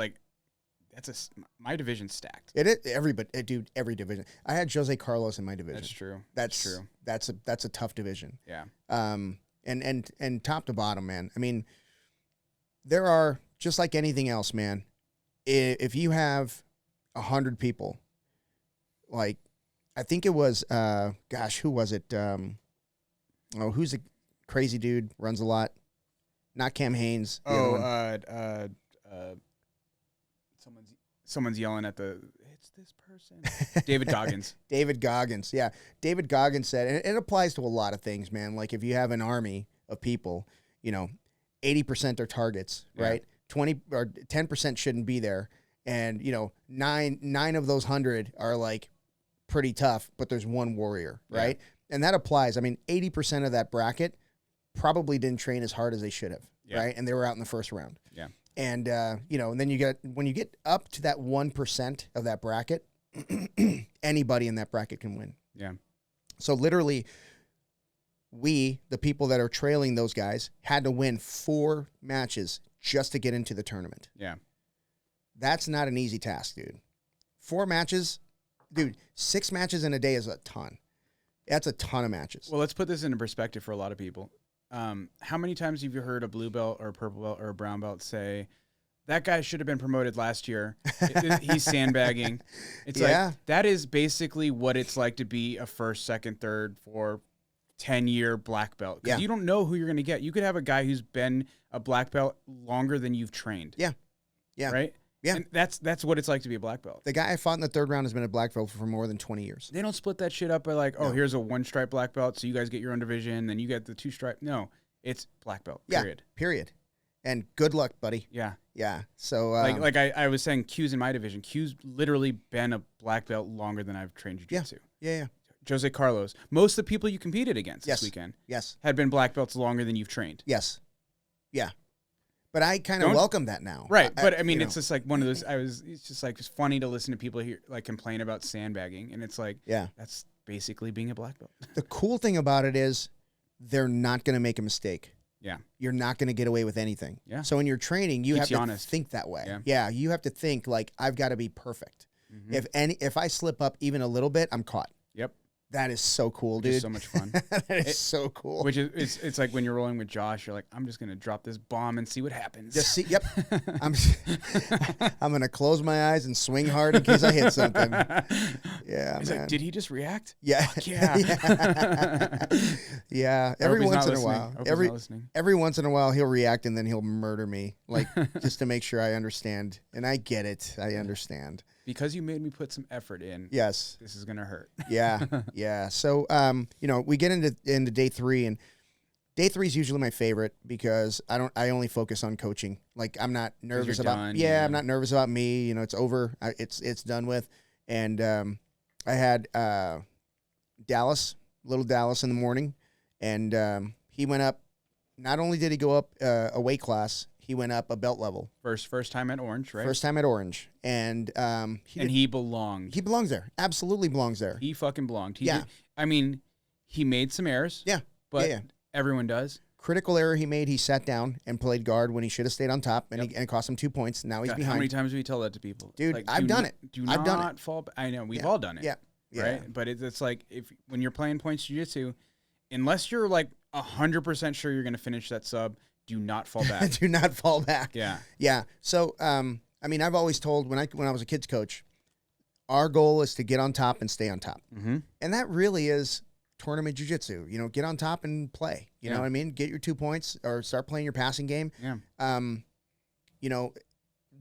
my division's stacked. It is everybody, dude. Every division. I had Jose Carlos in my division. That's true. That's true. That's a tough division. Yeah. And top to bottom, man. I mean, there are, just like anything else, man. If you have 100 people, like, I think it was, who was it? Who's a crazy dude? Runs a lot. Not Cam Haynes. Someone's yelling at it's this person. David Goggins. David Goggins. Yeah. David Goggins said, and it applies to a lot of things, man. Like, if you have an army of people, 80% are targets, right? 20 or 10% shouldn't be there. And, nine of those 100 are like pretty tough, but there's one warrior, right? And that applies. I mean, 80% of that bracket probably didn't train as hard as they should have, right? And they were out in the first round. Yeah. And, and then when you get up to that 1% of that bracket, anybody in that bracket can win. Yeah. So literally, we, the people that are trailing those guys, had to win 4 matches just to get into the tournament. Yeah. That's not an easy task, dude. 4 matches, dude, 6 matches in a day is a ton. That's a ton of matches. Well, let's put this into perspective for a lot of people. How many times have you heard a blue belt or a purple belt or a brown belt say, that guy should have been promoted last year. He's sandbagging. It's Yeah. like, that is basically what it's like to be a first, second, third, 10-year black belt. Because you don't know who you're going to get. You could have a guy who's been a black belt longer than you've trained. Yeah. Yeah. Right? Yeah. And that's what it's like to be a black belt. The guy I fought in the third round has been a black belt for more than 20 years. They don't split that shit up by like, oh, here's a 1-stripe black belt, so you guys get your own division, then you get the 2-stripe. No, it's black belt, period. Yeah, period. And good luck, buddy. Yeah. Yeah. So like I was saying, Q's in my division. Q's literally been a black belt longer than I've trained jiu-jitsu. Yeah. Jose Carlos. Most of the people you competed against this weekend had been black belts longer than you've trained. Yes. Yeah. But I kind of welcome that now. Right. But I mean, it's just like one of those, it's just like, it's funny to listen to people here like complain about sandbagging. And it's like, that's basically being a black belt. The cool thing about it is they're not going to make a mistake. Yeah. You're not going to get away with anything. Yeah. So in your training, you have to honest. think that way. Yeah. You have to think like, I've got to be perfect. If I slip up even a little bit, I'm caught. Yep. That is so cool, dude. It's so much fun. That is so cool. Which is, it's like when you're rolling with Josh, you're like, I'm just going to drop this bomb and see what happens. Just see, yep. I'm going to close my eyes and swing hard in case I hit something. Yeah, He's like, did he just react? Yeah. Fuck yeah. Yeah. Every once in a while. Every once in a while he'll react and then he'll murder me, like just to make sure I understand. And I get it. I understand. Because you made me put some effort in. Yes. This is going to hurt. Yeah. Yeah. So, we get into day 3, and day 3 is usually my favorite because I only focus on coaching. Like I'm not nervous about, I'm not nervous about me. It's over. It's done with. And, I had, little Dallas in the morning, and, he went up. Not only did he go up a weight class, he went up a belt level. First time at Orange, right? First time at Orange. And he belonged. He belongs there. Absolutely belongs there. He fucking belonged. Yeah. He made some errors. Yeah. But everyone does. Critical error he made, he sat down and played guard when he should have stayed on top, and it cost him 2 points. Now he's behind. How many times do we tell that to people? Dude, I've done it. I've done it. Fall. I know. We've all done it. Yeah. Right? But it's like, when you're playing points jiu-jitsu, unless you're like 100% sure you're going to finish that sub, do not fall back. Do not fall back. Yeah. Yeah. So, I've always told when I was a kids coach, our goal is to get on top and stay on top. Mm-hmm. And that really is tournament jiu-jitsu. Get on top and play. You know what I mean? Get your 2 points or start playing your passing game. Yeah.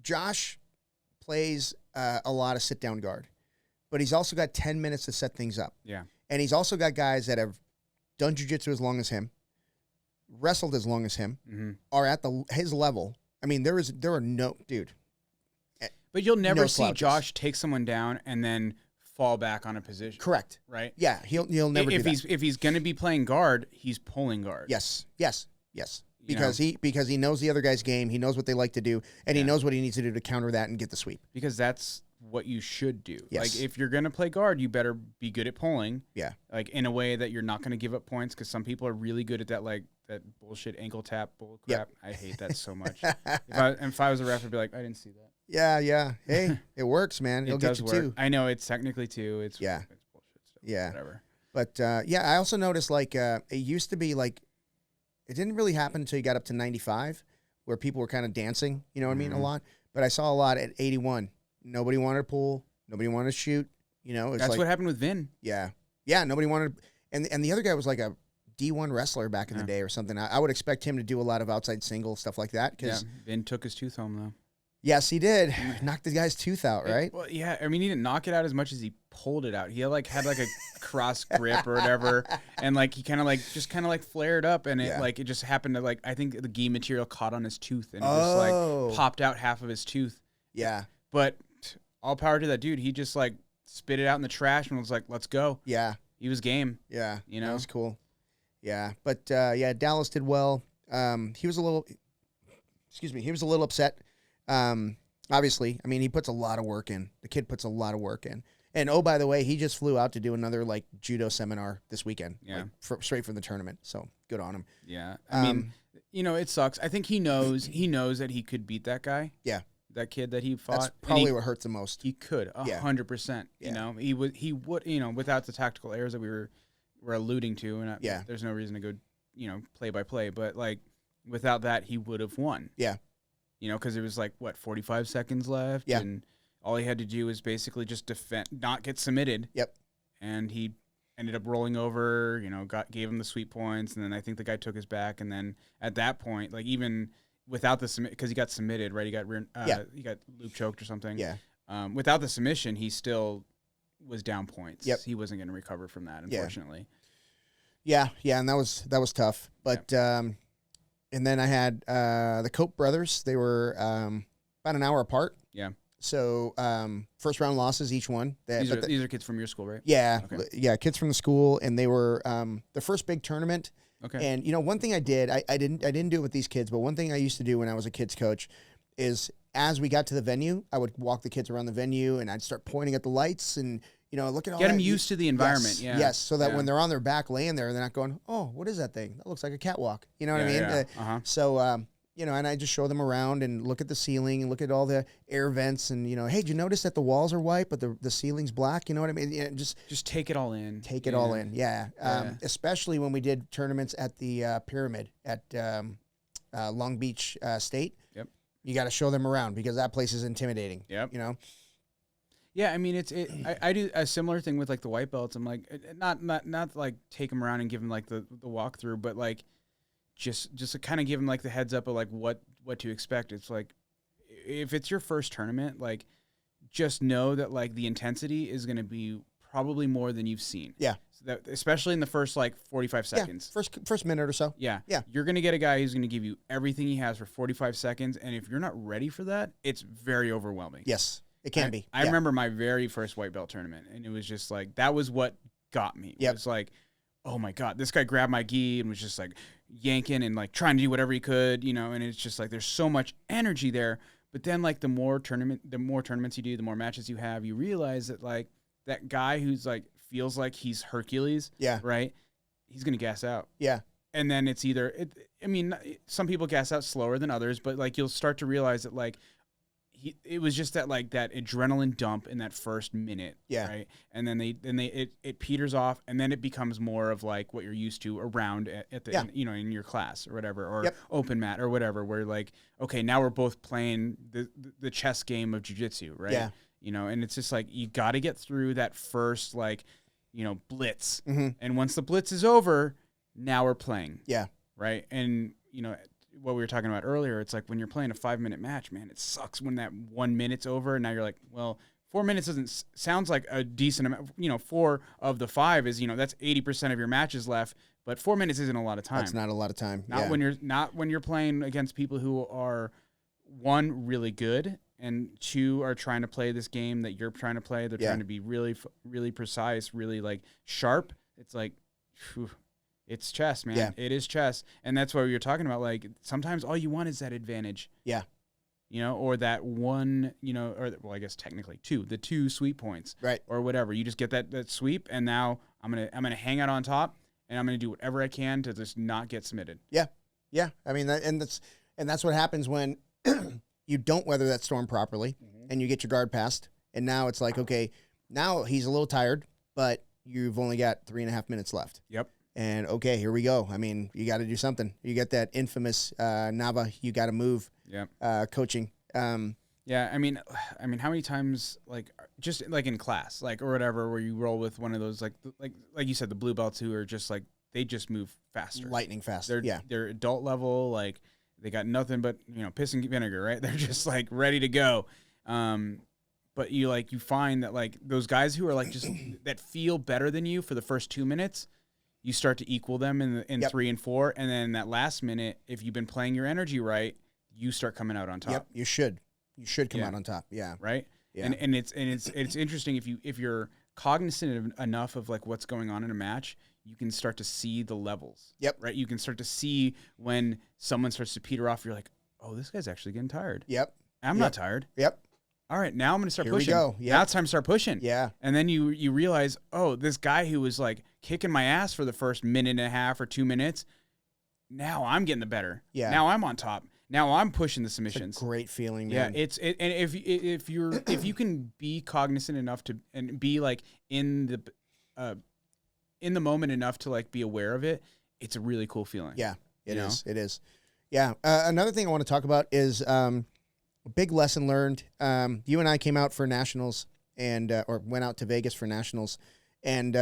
Josh plays a lot of sit-down guard, but he's also got 10 minutes to set things up. Yeah. And he's also got guys that have done jiu-jitsu as long as him, wrestled as long as him, are at his level. I mean, there are no, dude. But you'll never see Josh take someone down and then fall back on a position. Correct. Right? Yeah, he'll never do that. If he's going to be playing guard, he's pulling guard. Yes. Because he knows the other guy's game, he knows what they like to do, and he knows what he needs to do to counter that and get the sweep. Because that's what you should do. Yes. Like if you're going to play guard, you better be good at pulling. Yeah. Like in a way that you're not going to give up points, because some people are really good at that, like that bullshit ankle tap bull crap. Yep. I hate that so much. If I was a ref, I'd be like, I didn't see that. Yeah. Hey, it works, man. It'll get you work. 2. I know it's technically 2. It's bullshit stuff. Yeah. Whatever. But I also noticed like it used to be like it didn't really happen until you got up to 95, where people were kind of dancing. You know what I mean? A lot. But I saw a lot at 81. Nobody wanted to pull. Nobody wanted to shoot. That's like, what happened with Vin. Yeah. Nobody wanted. And the other guy was like a D1 wrestler back in the day or something. I would expect him to do a lot of outside single stuff like that. Vin took his tooth home though. Yes, he did. Knocked the guy's tooth out, right? Well, yeah. I mean, he didn't knock it out as much as he pulled it out. He had like a cross grip or whatever, and like he kind of flared up, and it just happened to like I think the gi material caught on his tooth and it just like popped out half of his tooth. Yeah. But all power to that dude. He just like spit it out in the trash and was like, "Let's go." Yeah. He was game. Yeah. That was cool. Yeah. But Dallas did well. He was a little upset. Obviously, I mean, he puts a lot of work in. The kid puts a lot of work in. And oh, by the way, he just flew out to do another like judo seminar this weekend. Yeah. Like, straight from the tournament. So good on him. Yeah. I mean, it sucks. I think he knows that he could beat that guy. Yeah. That kid that he fought. That's probably what hurts the most. He could 100%. Yeah. He would, without the tactical errors that we were alluding to. And there's no reason to go, play by play, but like without that, he would have won. Yeah. you know, because it was like, what, 45 seconds left? Yeah. And all he had to do was basically just defend, not get submitted. Yep. And he ended up rolling over, you know, gave him the sweep points. And then I think the guy took his back. And then at that point, like even without the submit, because he got submitted, right? He got loop choked or something. Yeah. Without the submission, he still was down points. Yep. He wasn't going to recover from that, unfortunately. Yeah. And that was tough. But, and then I had the Cope brothers. They were about an hour apart. Yeah. So first round losses each one. These are kids from your school, right? Yeah. Okay. Yeah, kids from the school, and they were the first big tournament. Okay. And you know, one thing I did, I didn't do it with these kids, but one thing I used to do when I was a kids coach is as we got to the venue, I would walk the kids around the venue and I'd start pointing at the lights and, you know, look at all Get that. them used to the environment. Yes, so that when they're on their back laying there, they're not going, oh, what is that thing? That looks like a catwalk. You know what I mean? Yeah. So, you know, and I just show them around and look at the ceiling and look at all the air vents and, you know, hey, did you notice that the walls are white, but the ceiling's black? You know what I mean? Yeah, just take it all in. Take it all in. Yeah. Especially when we did tournaments at the Pyramid at Long Beach State. Yep. You got to show them around because that place is intimidating. Yep. You know? Yeah, I mean, I do a similar thing with like the white belts. I'm like, not like take them around and give them like the walkthrough, but like just to kind of give them like the heads up of like what to expect. It's like, if it's your first tournament, like just know that like the intensity is going to be probably more than you've seen. Yeah. So that, especially in the first like 45 seconds. Yeah, first minute or so. Yeah. Yeah. You're going to get a guy who's going to give you everything he has for 45 seconds. And if you're not ready for that, it's very overwhelming. Yes, it can be. I remember my very first white belt tournament, and it was just like, that was what got me. Yep. It was like, oh my God, this guy grabbed my gi and was just like yanking and like trying to do whatever he could, you know, and it's just like, there's so much energy there. But then like the more tournaments you do, the more matches you have, you realize that like that guy who's like, feels like he's Hercules. Yeah. Right. He's going to gas out. Yeah. And then it's either, I mean, some people gas out slower than others, but like you'll start to realize that like, it was just that like that adrenaline dump in that first minute, yeah, right? And then it peters off, and then it becomes more of like what you're used to around at the you know, in your class or whatever, or open mat or whatever, where like, okay, now we're both playing the chess game of jiu-jitsu, right? Yeah, you know, and it's just like you got to get through that first like, you know, blitz, and once the blitz is over, now we're playing, right? And you know, what we were talking about earlier, it's like when you're playing a 5-minute match, man, it sucks when that 1 minute's over and now you're like, well, 4 minutes sounds like a decent amount, you know, 4 of the 5 is, you know, that's 80% of your matches left, but 4 minutes isn't a lot of time. That's not a lot of time. Not when you're playing against people who are, 1, really good, and 2, are trying to play this game that you're trying to play. They're trying to be really, really precise, really like sharp. It's like, whew. It's chess, man. Yeah. It is chess. And that's what you're talking about. Like, sometimes all you want is that advantage. Yeah. You know, or that 1, you know, or, well, I guess technically 2, the 2 sweep points. Right. Or whatever. You just get that sweep, and now I'm gonna hang out on top, and I'm gonna do whatever I can to just not get submitted. Yeah. Yeah. I mean, that's what happens when you don't weather that storm properly, and you get your guard passed, and now it's like, okay, now he's a little tired, but you've only got 3.5 minutes left. Yep. And okay, here we go. I mean, you got to do something. You get that infamous Nava, you got to move. Coaching. Yeah, I mean, how many times, like, just like in class, like, or whatever, where you roll with one of those, like you said, the blue belts who are just like, they just move faster, lightning fast. They're adult level, like they got nothing but, you know, piss and vinegar, right? They're just like ready to go. But you find that like those guys who are like just that feel better than you for the first 2 minutes, you start to equal them in 3 and 4, and then that last minute, if you've been playing your energy right, you start coming out on top. Yep, you should come out on top. Yeah, right. Yeah. And it's interesting if you're cognizant enough of like what's going on in a match, you can start to see the levels. Yep. Right. You can start to see when someone starts to peter off. You're like, oh, this guy's actually getting tired. Yep. I'm not tired. Yep. All right, now I'm going to start pushing. Here we go. Yep. Now it's time to start pushing. Yeah. And then you realize, oh, this guy who was like kicking my ass for the first minute and a half or 2 minutes, now I'm getting the better. Yeah. Now I'm on top. Now I'm pushing the submissions. It's a great feeling, man. Yeah, and if you can be cognizant enough to and be like in the moment enough to like be aware of it, it's a really cool feeling. Yeah, it is. It is. Yeah. Another thing I want to talk about is a big lesson learned. You and I came out for nationals and or went out to Vegas for nationals, and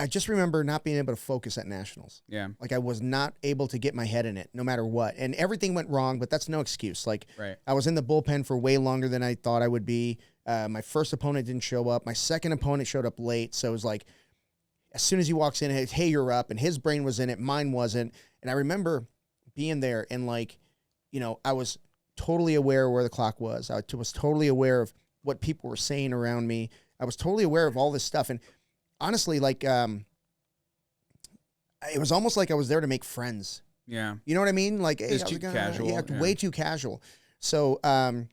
I just remember not being able to focus at nationals. Yeah. Like I was not able to get my head in it no matter what. And everything went wrong, but that's no excuse. Like Right. I was in the bullpen for way longer than I thought I would be. My first opponent didn't show up. My second opponent showed up late. So it was like, as soon as he walks in, hey, you're up. And his brain was in it. Mine wasn't. And I remember being there and like, you know, I was totally aware of where the clock was. I was totally aware of what people were saying around me. I was totally aware of all this stuff. And honestly, like, it was almost like I was there to make friends. Yeah. You know what I mean? Like, hey, It's too casual. Yeah, Yeah. way too casual. So, I'm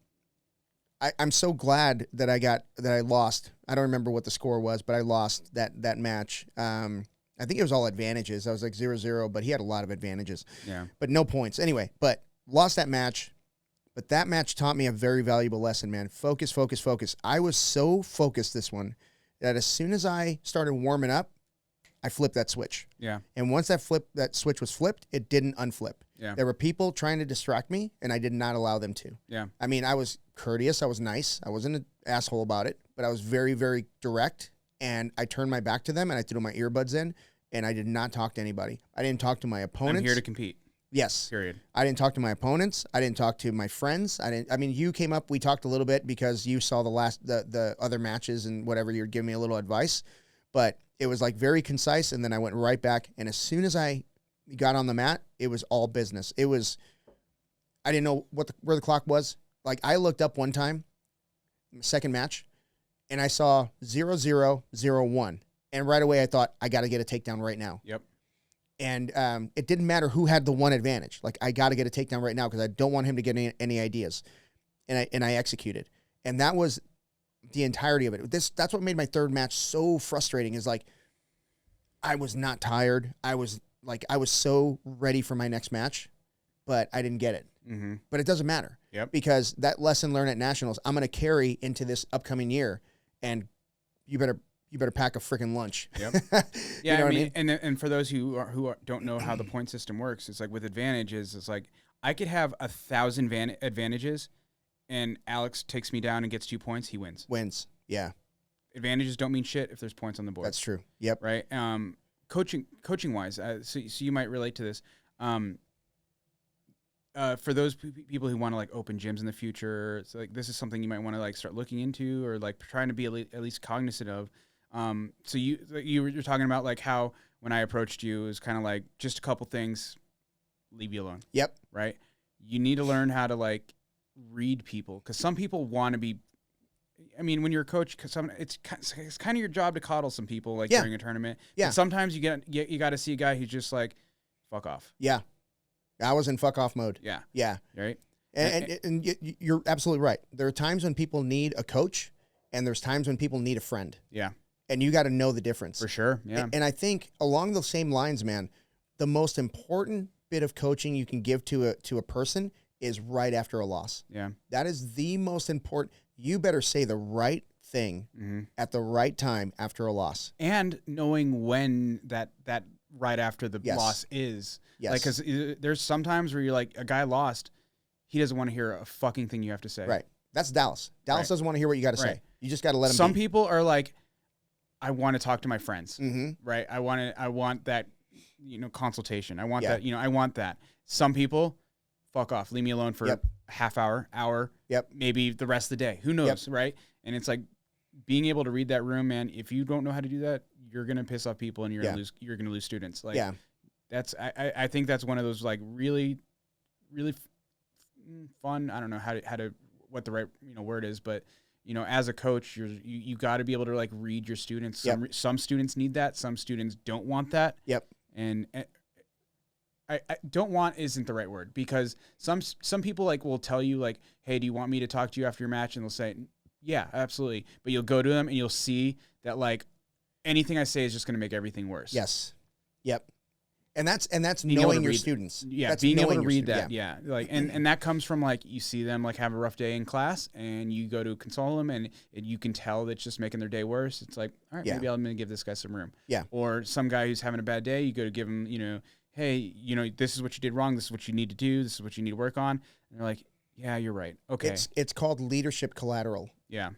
so glad that I lost. I don't remember what the score was, but I lost that match. I think it was all advantages. I was like 0-0, but he had a lot of advantages. Yeah. But no points. Anyway, but lost that match. But that match taught me a very valuable lesson, man. Focus, focus, focus. I was so focused this one that as soon as I started warming up, I flipped that switch. Yeah. And once that switch was flipped, it didn't unflip. Yeah. There were people trying to distract me, and I did not allow them to. Yeah. I mean, I was courteous. I was nice. I wasn't an asshole about it, but I was very, very direct, and I turned my back to them, and I threw my earbuds in, and I did not talk to anybody. I didn't talk to my opponents. I'm here to compete. Yes. Period. I didn't talk to my opponents. I didn't talk to my friends. I mean, you came up, we talked a little bit because you saw the other matches and whatever, you were giving me a little advice, but it was like very concise. And then I went right back. And as soon as I got on the mat, it was all business. I didn't know where the clock was. Like I looked up one time, second match, and I saw 0-0-0-1. And right away I thought, I got to get a takedown right now. Yep. And it didn't matter who had the one advantage. Like, I got to get a takedown right now because I don't want him to get any ideas. And I executed. And that was the entirety of it. That's what made my third match so frustrating is like, I was not tired. I was so ready for my next match, but I didn't get it. Mm-hmm. But it doesn't matter. Yep. Because that lesson learned at Nationals, I'm going to carry into this upcoming year. And you better pack a freaking lunch. Yep. You Yeah, know I what mean, and for those who don't know how the point system works, it's like with advantages, it's like I could have 1,000 advantages, and Alex takes me down and gets 2 points. He wins. Wins. Yeah. Advantages don't mean shit if there's points on the board. That's true. Yep. Right. Coaching wise, so you might relate to this. For those people who want to like open gyms in the future, it's like this is something you might want to like start looking into or like trying to be at least cognizant of. So you're talking about like how when I approached you, it was kind of like just a couple things, leave you alone. Yep. Right. You need to learn how to like read people because some people want to be. I mean, when you're a coach, it's kind of your job to coddle some people like during a tournament. Yeah. But sometimes you got to see a guy who's just like, fuck off. Yeah. I was in fuck off mode. Yeah. Yeah. Right. And you're absolutely right. There are times when people need a coach, and there's times when people need a friend. Yeah. And you got to know the difference. For sure. Yeah. And I think along the same lines, man, the most important bit of coaching you can give to a person is right after a loss. Yeah. That is the most important. You better say the right thing at the right time after a loss. And knowing when that right after the loss is. Yes. Like, because there's sometimes where you're like, a guy lost, he doesn't want to hear a fucking thing you have to say. Right. That's Dallas. Dallas doesn't want to hear what you got to say. You just got to let him Some be. people are like, I want to talk to my friends. Mm-hmm. Right. I want that, consultation. I want that, I want that. Some people, fuck off. Leave me alone for a half hour, maybe the rest of the day. Who knows, right? And it's like being able to read that room, man. If you don't know how to do that, you're gonna piss off people and you're gonna lose students. Like, that's I think that's one of those like really, really fun. I don't know how to what the right word is, but as a coach, you got to be able to like read your students. Some students need that. Some students don't want that. Yep. And I don't want isn't the right word because some people like will tell you like, hey, do you want me to talk to you after your match? And they'll say, yeah, absolutely. But you'll go to them and you'll see that like anything I say is just going to make everything worse. Yes. Yep. And that's being knowing your students. Yeah, that's being able to your read students. that. Yeah. Like and that comes from like you see them like have a rough day in class and you go to console them and you can tell that it's just making their day worse. It's like, all right, maybe I'm going to give this guy some room. Yeah. Or some guy who's having a bad day, you go to give him, hey, you know, this is what you did wrong. This is what you need to do. This is what you need to work on. And they're like, yeah, you're right. Okay. It's called leadership collateral. Yeah.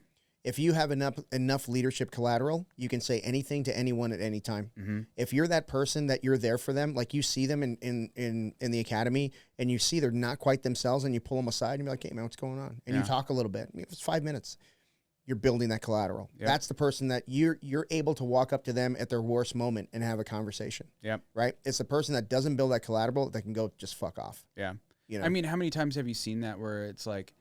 If you have enough leadership collateral, you can say anything to anyone at any time. Mm-hmm. If you're that person that you're there for them, like you see them in the academy and you see they're not quite themselves and you pull them aside and you're like, hey, man, what's going on? And you talk a little bit. If it's 5 minutes, you're building that collateral. Yep. That's the person that you're able to walk up to them at their worst moment and have a conversation. Yep. Right? It's the person that doesn't build that collateral that can go just fuck off. Yeah. You know? I mean, how many times have you seen that where it's like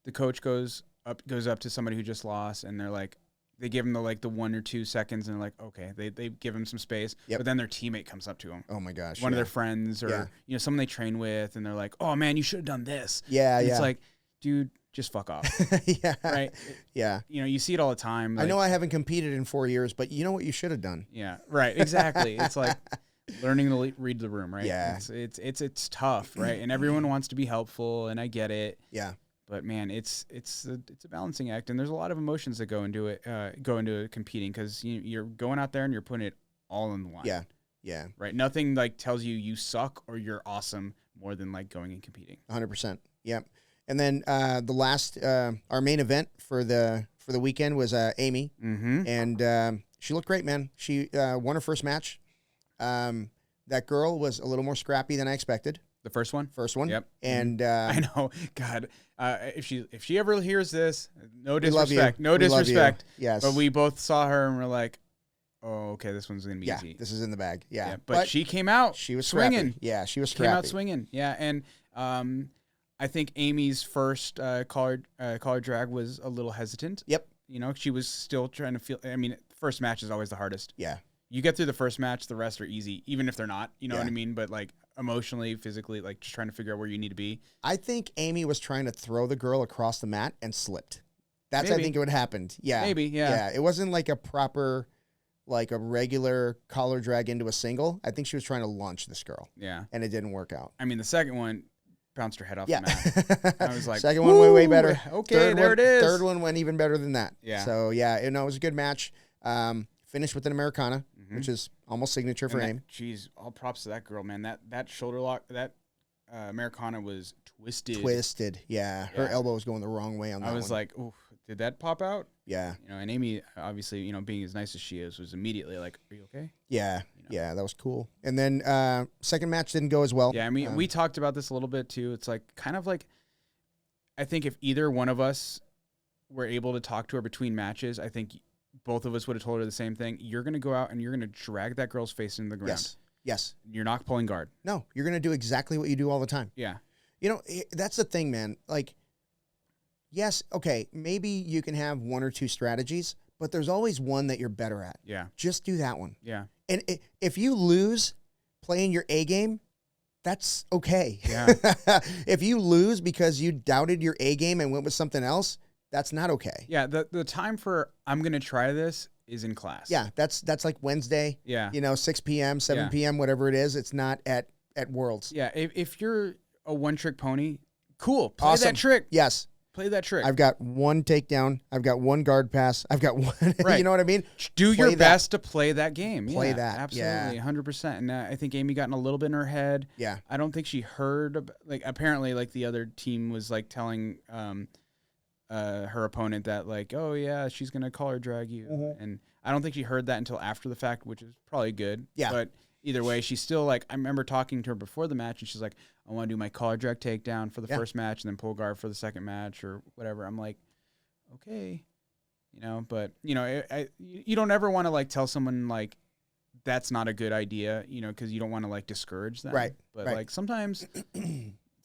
the coach goes up to somebody who just lost and they're like, they give him the 1 or 2 seconds and they're like, okay, they give him some space, but then their teammate comes up to him. Oh my gosh. One of their friends or, you know, someone they train with and they're like, oh man, you should have done this. Yeah. And it's like, dude, just fuck off. Yeah. Right. Yeah. You know, you see it all the time. Like, I know I haven't competed in 4 years, but you know what you should have done? Yeah. Right. Exactly. It's like learning to read the room, right? Yeah. It's tough, right? And everyone wants to be helpful and I get it. Yeah. But man, it's a balancing act, and there's a lot of emotions that go into it, competing, because you're going out there and you're putting it all in the line. Yeah, yeah. Right. Nothing like tells you suck or you're awesome more than like going and competing. 100%. Yep. And then the last, our main event for the weekend was Amy, and she looked great, man. She won her first match. That girl was a little more scrappy than I expected. The first one? First one. Yep. And I know. God, if she ever hears this, no disrespect. No disrespect. Yes. But we both saw her and we're like, oh, okay, this one's going to be easy. This is in the bag. Yeah. But she came out. She was swinging. Scrappy. Yeah, she was scrappy. Came out swinging. Yeah. And I think Amy's first collar drag was a little hesitant. Yep. You know, she was still trying to feel. I mean, first match is always the hardest. Yeah. You get through the first match, the rest are easy, even if they're not. You know what I mean? But like emotionally, physically, like just trying to figure out where you need to be. I think Amy was trying to throw the girl across the mat and slipped. That's Maybe. I think what happened. Yeah. Maybe. Yeah. Yeah. It wasn't like a proper, like a regular collar drag into a single. I think she was trying to launch this girl. Yeah. And it didn't work out. I mean, the second one bounced her head off the mat. I was like, second one went way better. Okay, it is. Third one went even better than that. Yeah. So yeah, it was a good match. Finished with an Americana, which is almost signature for Amy. Jeez, all props to that girl, man. That shoulder lock, that Americana was twisted. Twisted, yeah. Her elbow was going the wrong way on that one. I was like, ooh, did that pop out? Yeah. You know, and Amy, obviously, you know, being as nice as she is, was immediately like, are you okay? Yeah. You know? Yeah, that was cool. And then second match didn't go as well. Yeah, I mean, we talked about this a little bit too. It's like kind of like, I think if either one of us were able to talk to her between matches, I think both of us would have told her the same thing. You're going to go out and you're going to drag that girl's face into the ground. Yes. Yes. You're not pulling guard. No, you're going to do exactly what you do all the time. Yeah. You know, that's the thing, man. Like, yes, okay, maybe you can have one or two strategies, but there's always one that you're better at. Yeah. Just do that one. Yeah. And if you lose playing your A game, that's okay. Yeah. If you lose because you doubted your A game and went with something else, that's not okay. Yeah, the time for I'm going to try this is in class. Yeah, that's like Wednesday. Yeah. 6 p.m., 7 p.m., whatever it is. It's not at Worlds. Yeah, if you're a one-trick pony, cool. Play that trick. Yes. Play that trick. I've got one takedown. I've got one guard pass. I've got one. Right. You know what I mean? Do your best to play that game. Play that. Absolutely, 100%. And I think Amy got in a little bit in her head. Yeah. I don't think she heard, apparently, the other team was, telling her opponent that, oh, yeah, she's going to collar drag you. Mm-hmm. And I don't think she heard that until after the fact, which is probably good. Yeah. But either way, she's still, I remember talking to her before the match, and she's like, I want to do my collar drag takedown for the first match and then pull guard for the second match or whatever. I'm like, okay. But, you don't ever want to, tell someone, that's not a good idea, because you don't want to, discourage them. Right. But, sometimes,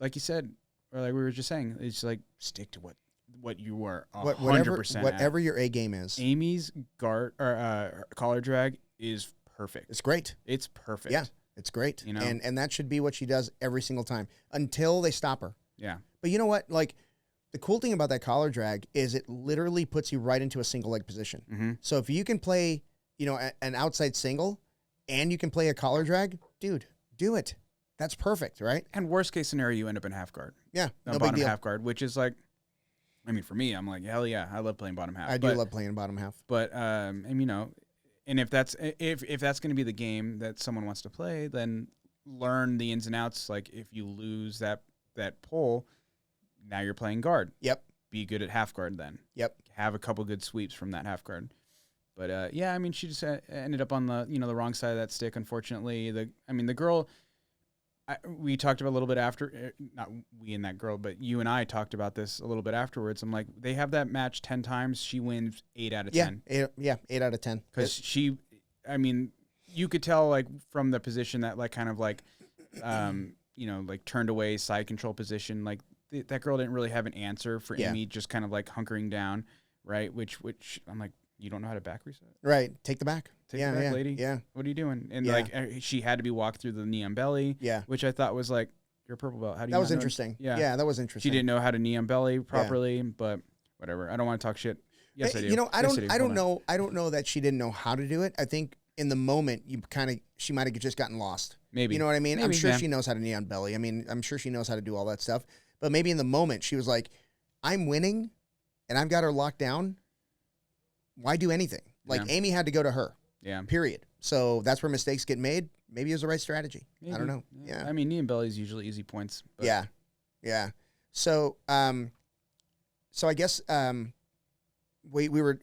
like you said, or like we were just saying, it's stick to what you were 100% whatever your A game is. Amy's guard or collar drag is perfect. It's great. It's perfect. Yeah, it's great. And that should be what she does every single time until they stop her. Yeah. But you know what? The cool thing about that collar drag is it literally puts you right into a single leg position. Mm-hmm. So if you can play, an outside single and you can play a collar drag, dude, do it. That's perfect, right? And worst case scenario, you end up in half guard. Yeah, no bottom big deal. Half guard, which is for me, I'm like, hell yeah, I love playing bottom half. I do love playing bottom half. But and if that's going to be the game that someone wants to play, then learn the ins and outs. Like if you lose that pull, now you're playing guard. Yep. Be good at half guard then. Yep. Have a couple good sweeps from that half guard. But yeah, I mean, she just ended up on the the wrong side of that stick. Unfortunately, the girl. We talked about a little bit after, not we and that girl, but you and I talked about this a little bit afterwards. I'm like, they have that match 10 times. She wins 8 out of 10. 8 out of 10. Because she, I mean, you could tell like from the position that like kind of like, like turned away side control position. Like that girl didn't really have an answer for Amy, just kind of like hunkering down, right? Which I'm like, you don't know how to back reset? Right. Take the back. Take the back, lady. Yeah. What are you doing? And like she had to be walked through the knee on belly. Yeah. Which I thought was like, you're a purple belt. How do you That was know interesting. Yeah. Yeah, that was interesting. She didn't know how to knee on belly properly, but whatever. I don't want to talk shit. Yes, I do. You know, I Yes, don't know. I don't know that she didn't know how to do it. I think in the moment she might have just gotten lost. Maybe. You know what I mean? Maybe, I'm sure she knows how to knee on belly. I mean, I'm sure she knows how to do all that stuff. But maybe in the moment she was like, I'm winning and I've got her locked down. Why do anything? Like Amy had to go to her. Yeah. Period. So that's where mistakes get made. Maybe it was the right strategy. Maybe. I don't know. Yeah. I mean, knee and belly is usually easy points. But. Yeah. Yeah. So I guess we were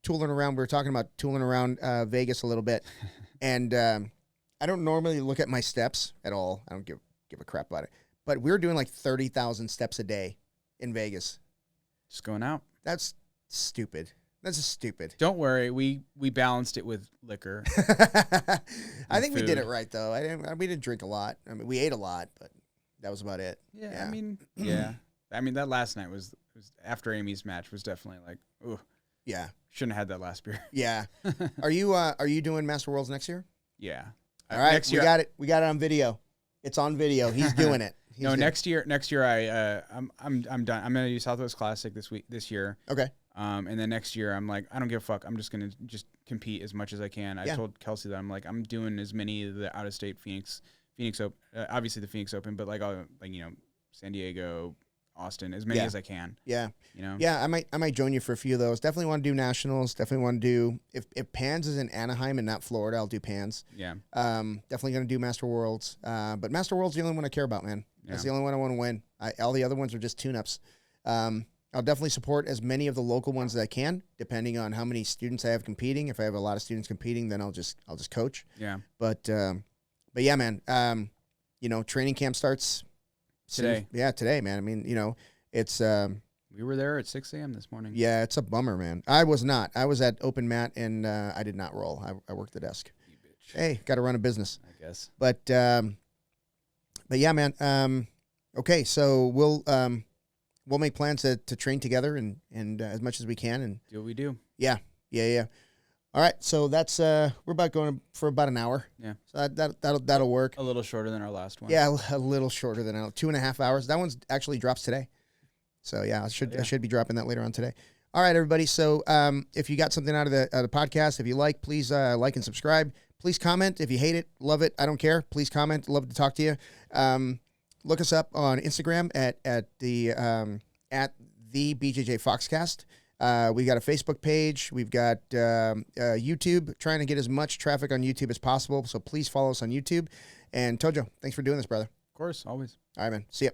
tooling around. We were talking about tooling around Vegas a little bit, and I don't normally look at my steps at all. I don't give a crap about it. But we were doing like 30,000 steps a day in Vegas. Just going out. That's stupid. That's just stupid. Don't worry, we balanced it with liquor. I think we did it right though. We didn't drink a lot. I mean, we ate a lot, but that was about it. Yeah. I mean, I mean that last night was after Amy's match was definitely like, ooh. Yeah. Shouldn't have had that last beer. Yeah. Are you doing Master Worlds next year? Yeah. All right. Next year, we got it on video. It's on video. He's doing it. Next year I'm done. I'm gonna do Southwest Classic this year. Okay. And then next year I'm like, I don't give a fuck. I'm just gonna compete as much as I can. I told Kelsey that I'm like, I'm doing as many of the out of state Phoenix Open, obviously the Phoenix Open, but like San Diego, Austin, as many as I can. Yeah. Yeah, I might join you for a few of those. Definitely want to do nationals. Definitely want to do if Pans is in Anaheim and not Florida, I'll do Pans. Yeah. Definitely gonna do Master Worlds. But Master Worlds is the only one I care about, man. Yeah. That's the only one I want to win. All the other ones are just tune-ups. I'll definitely support as many of the local ones that I can, depending on how many students I have competing. If I have a lot of students competing, then I'll just coach. Yeah. But yeah, man. Training camp starts today. Today, man. I mean, it's. We were there at 6 a.m. this morning. Yeah, it's a bummer, man. I was not. I was at open mat and I did not roll. I worked the desk. You bitch. Hey, got to run a business. I guess. But yeah, man. Okay, so we'll make plans to train together and as much as we can and do what we do. Yeah. All right, so that's we're about going for about an hour. Yeah. So that'll work. A little shorter than our last one. Yeah, a little shorter than 2.5 hours. That one's actually drops today. So yeah, I should be dropping that later on today. All right, everybody. So if you got something out of the podcast, if you like, please like and subscribe. Please comment. If you hate it, love it, I don't care. Please comment. Love to talk to you. Look us up on Instagram at the BJJ Foxcast. We've got a Facebook page. We've got YouTube. Trying to get as much traffic on YouTube as possible. So please follow us on YouTube. And Tojo, thanks for doing this, brother. Of course, always. All right, man. See ya.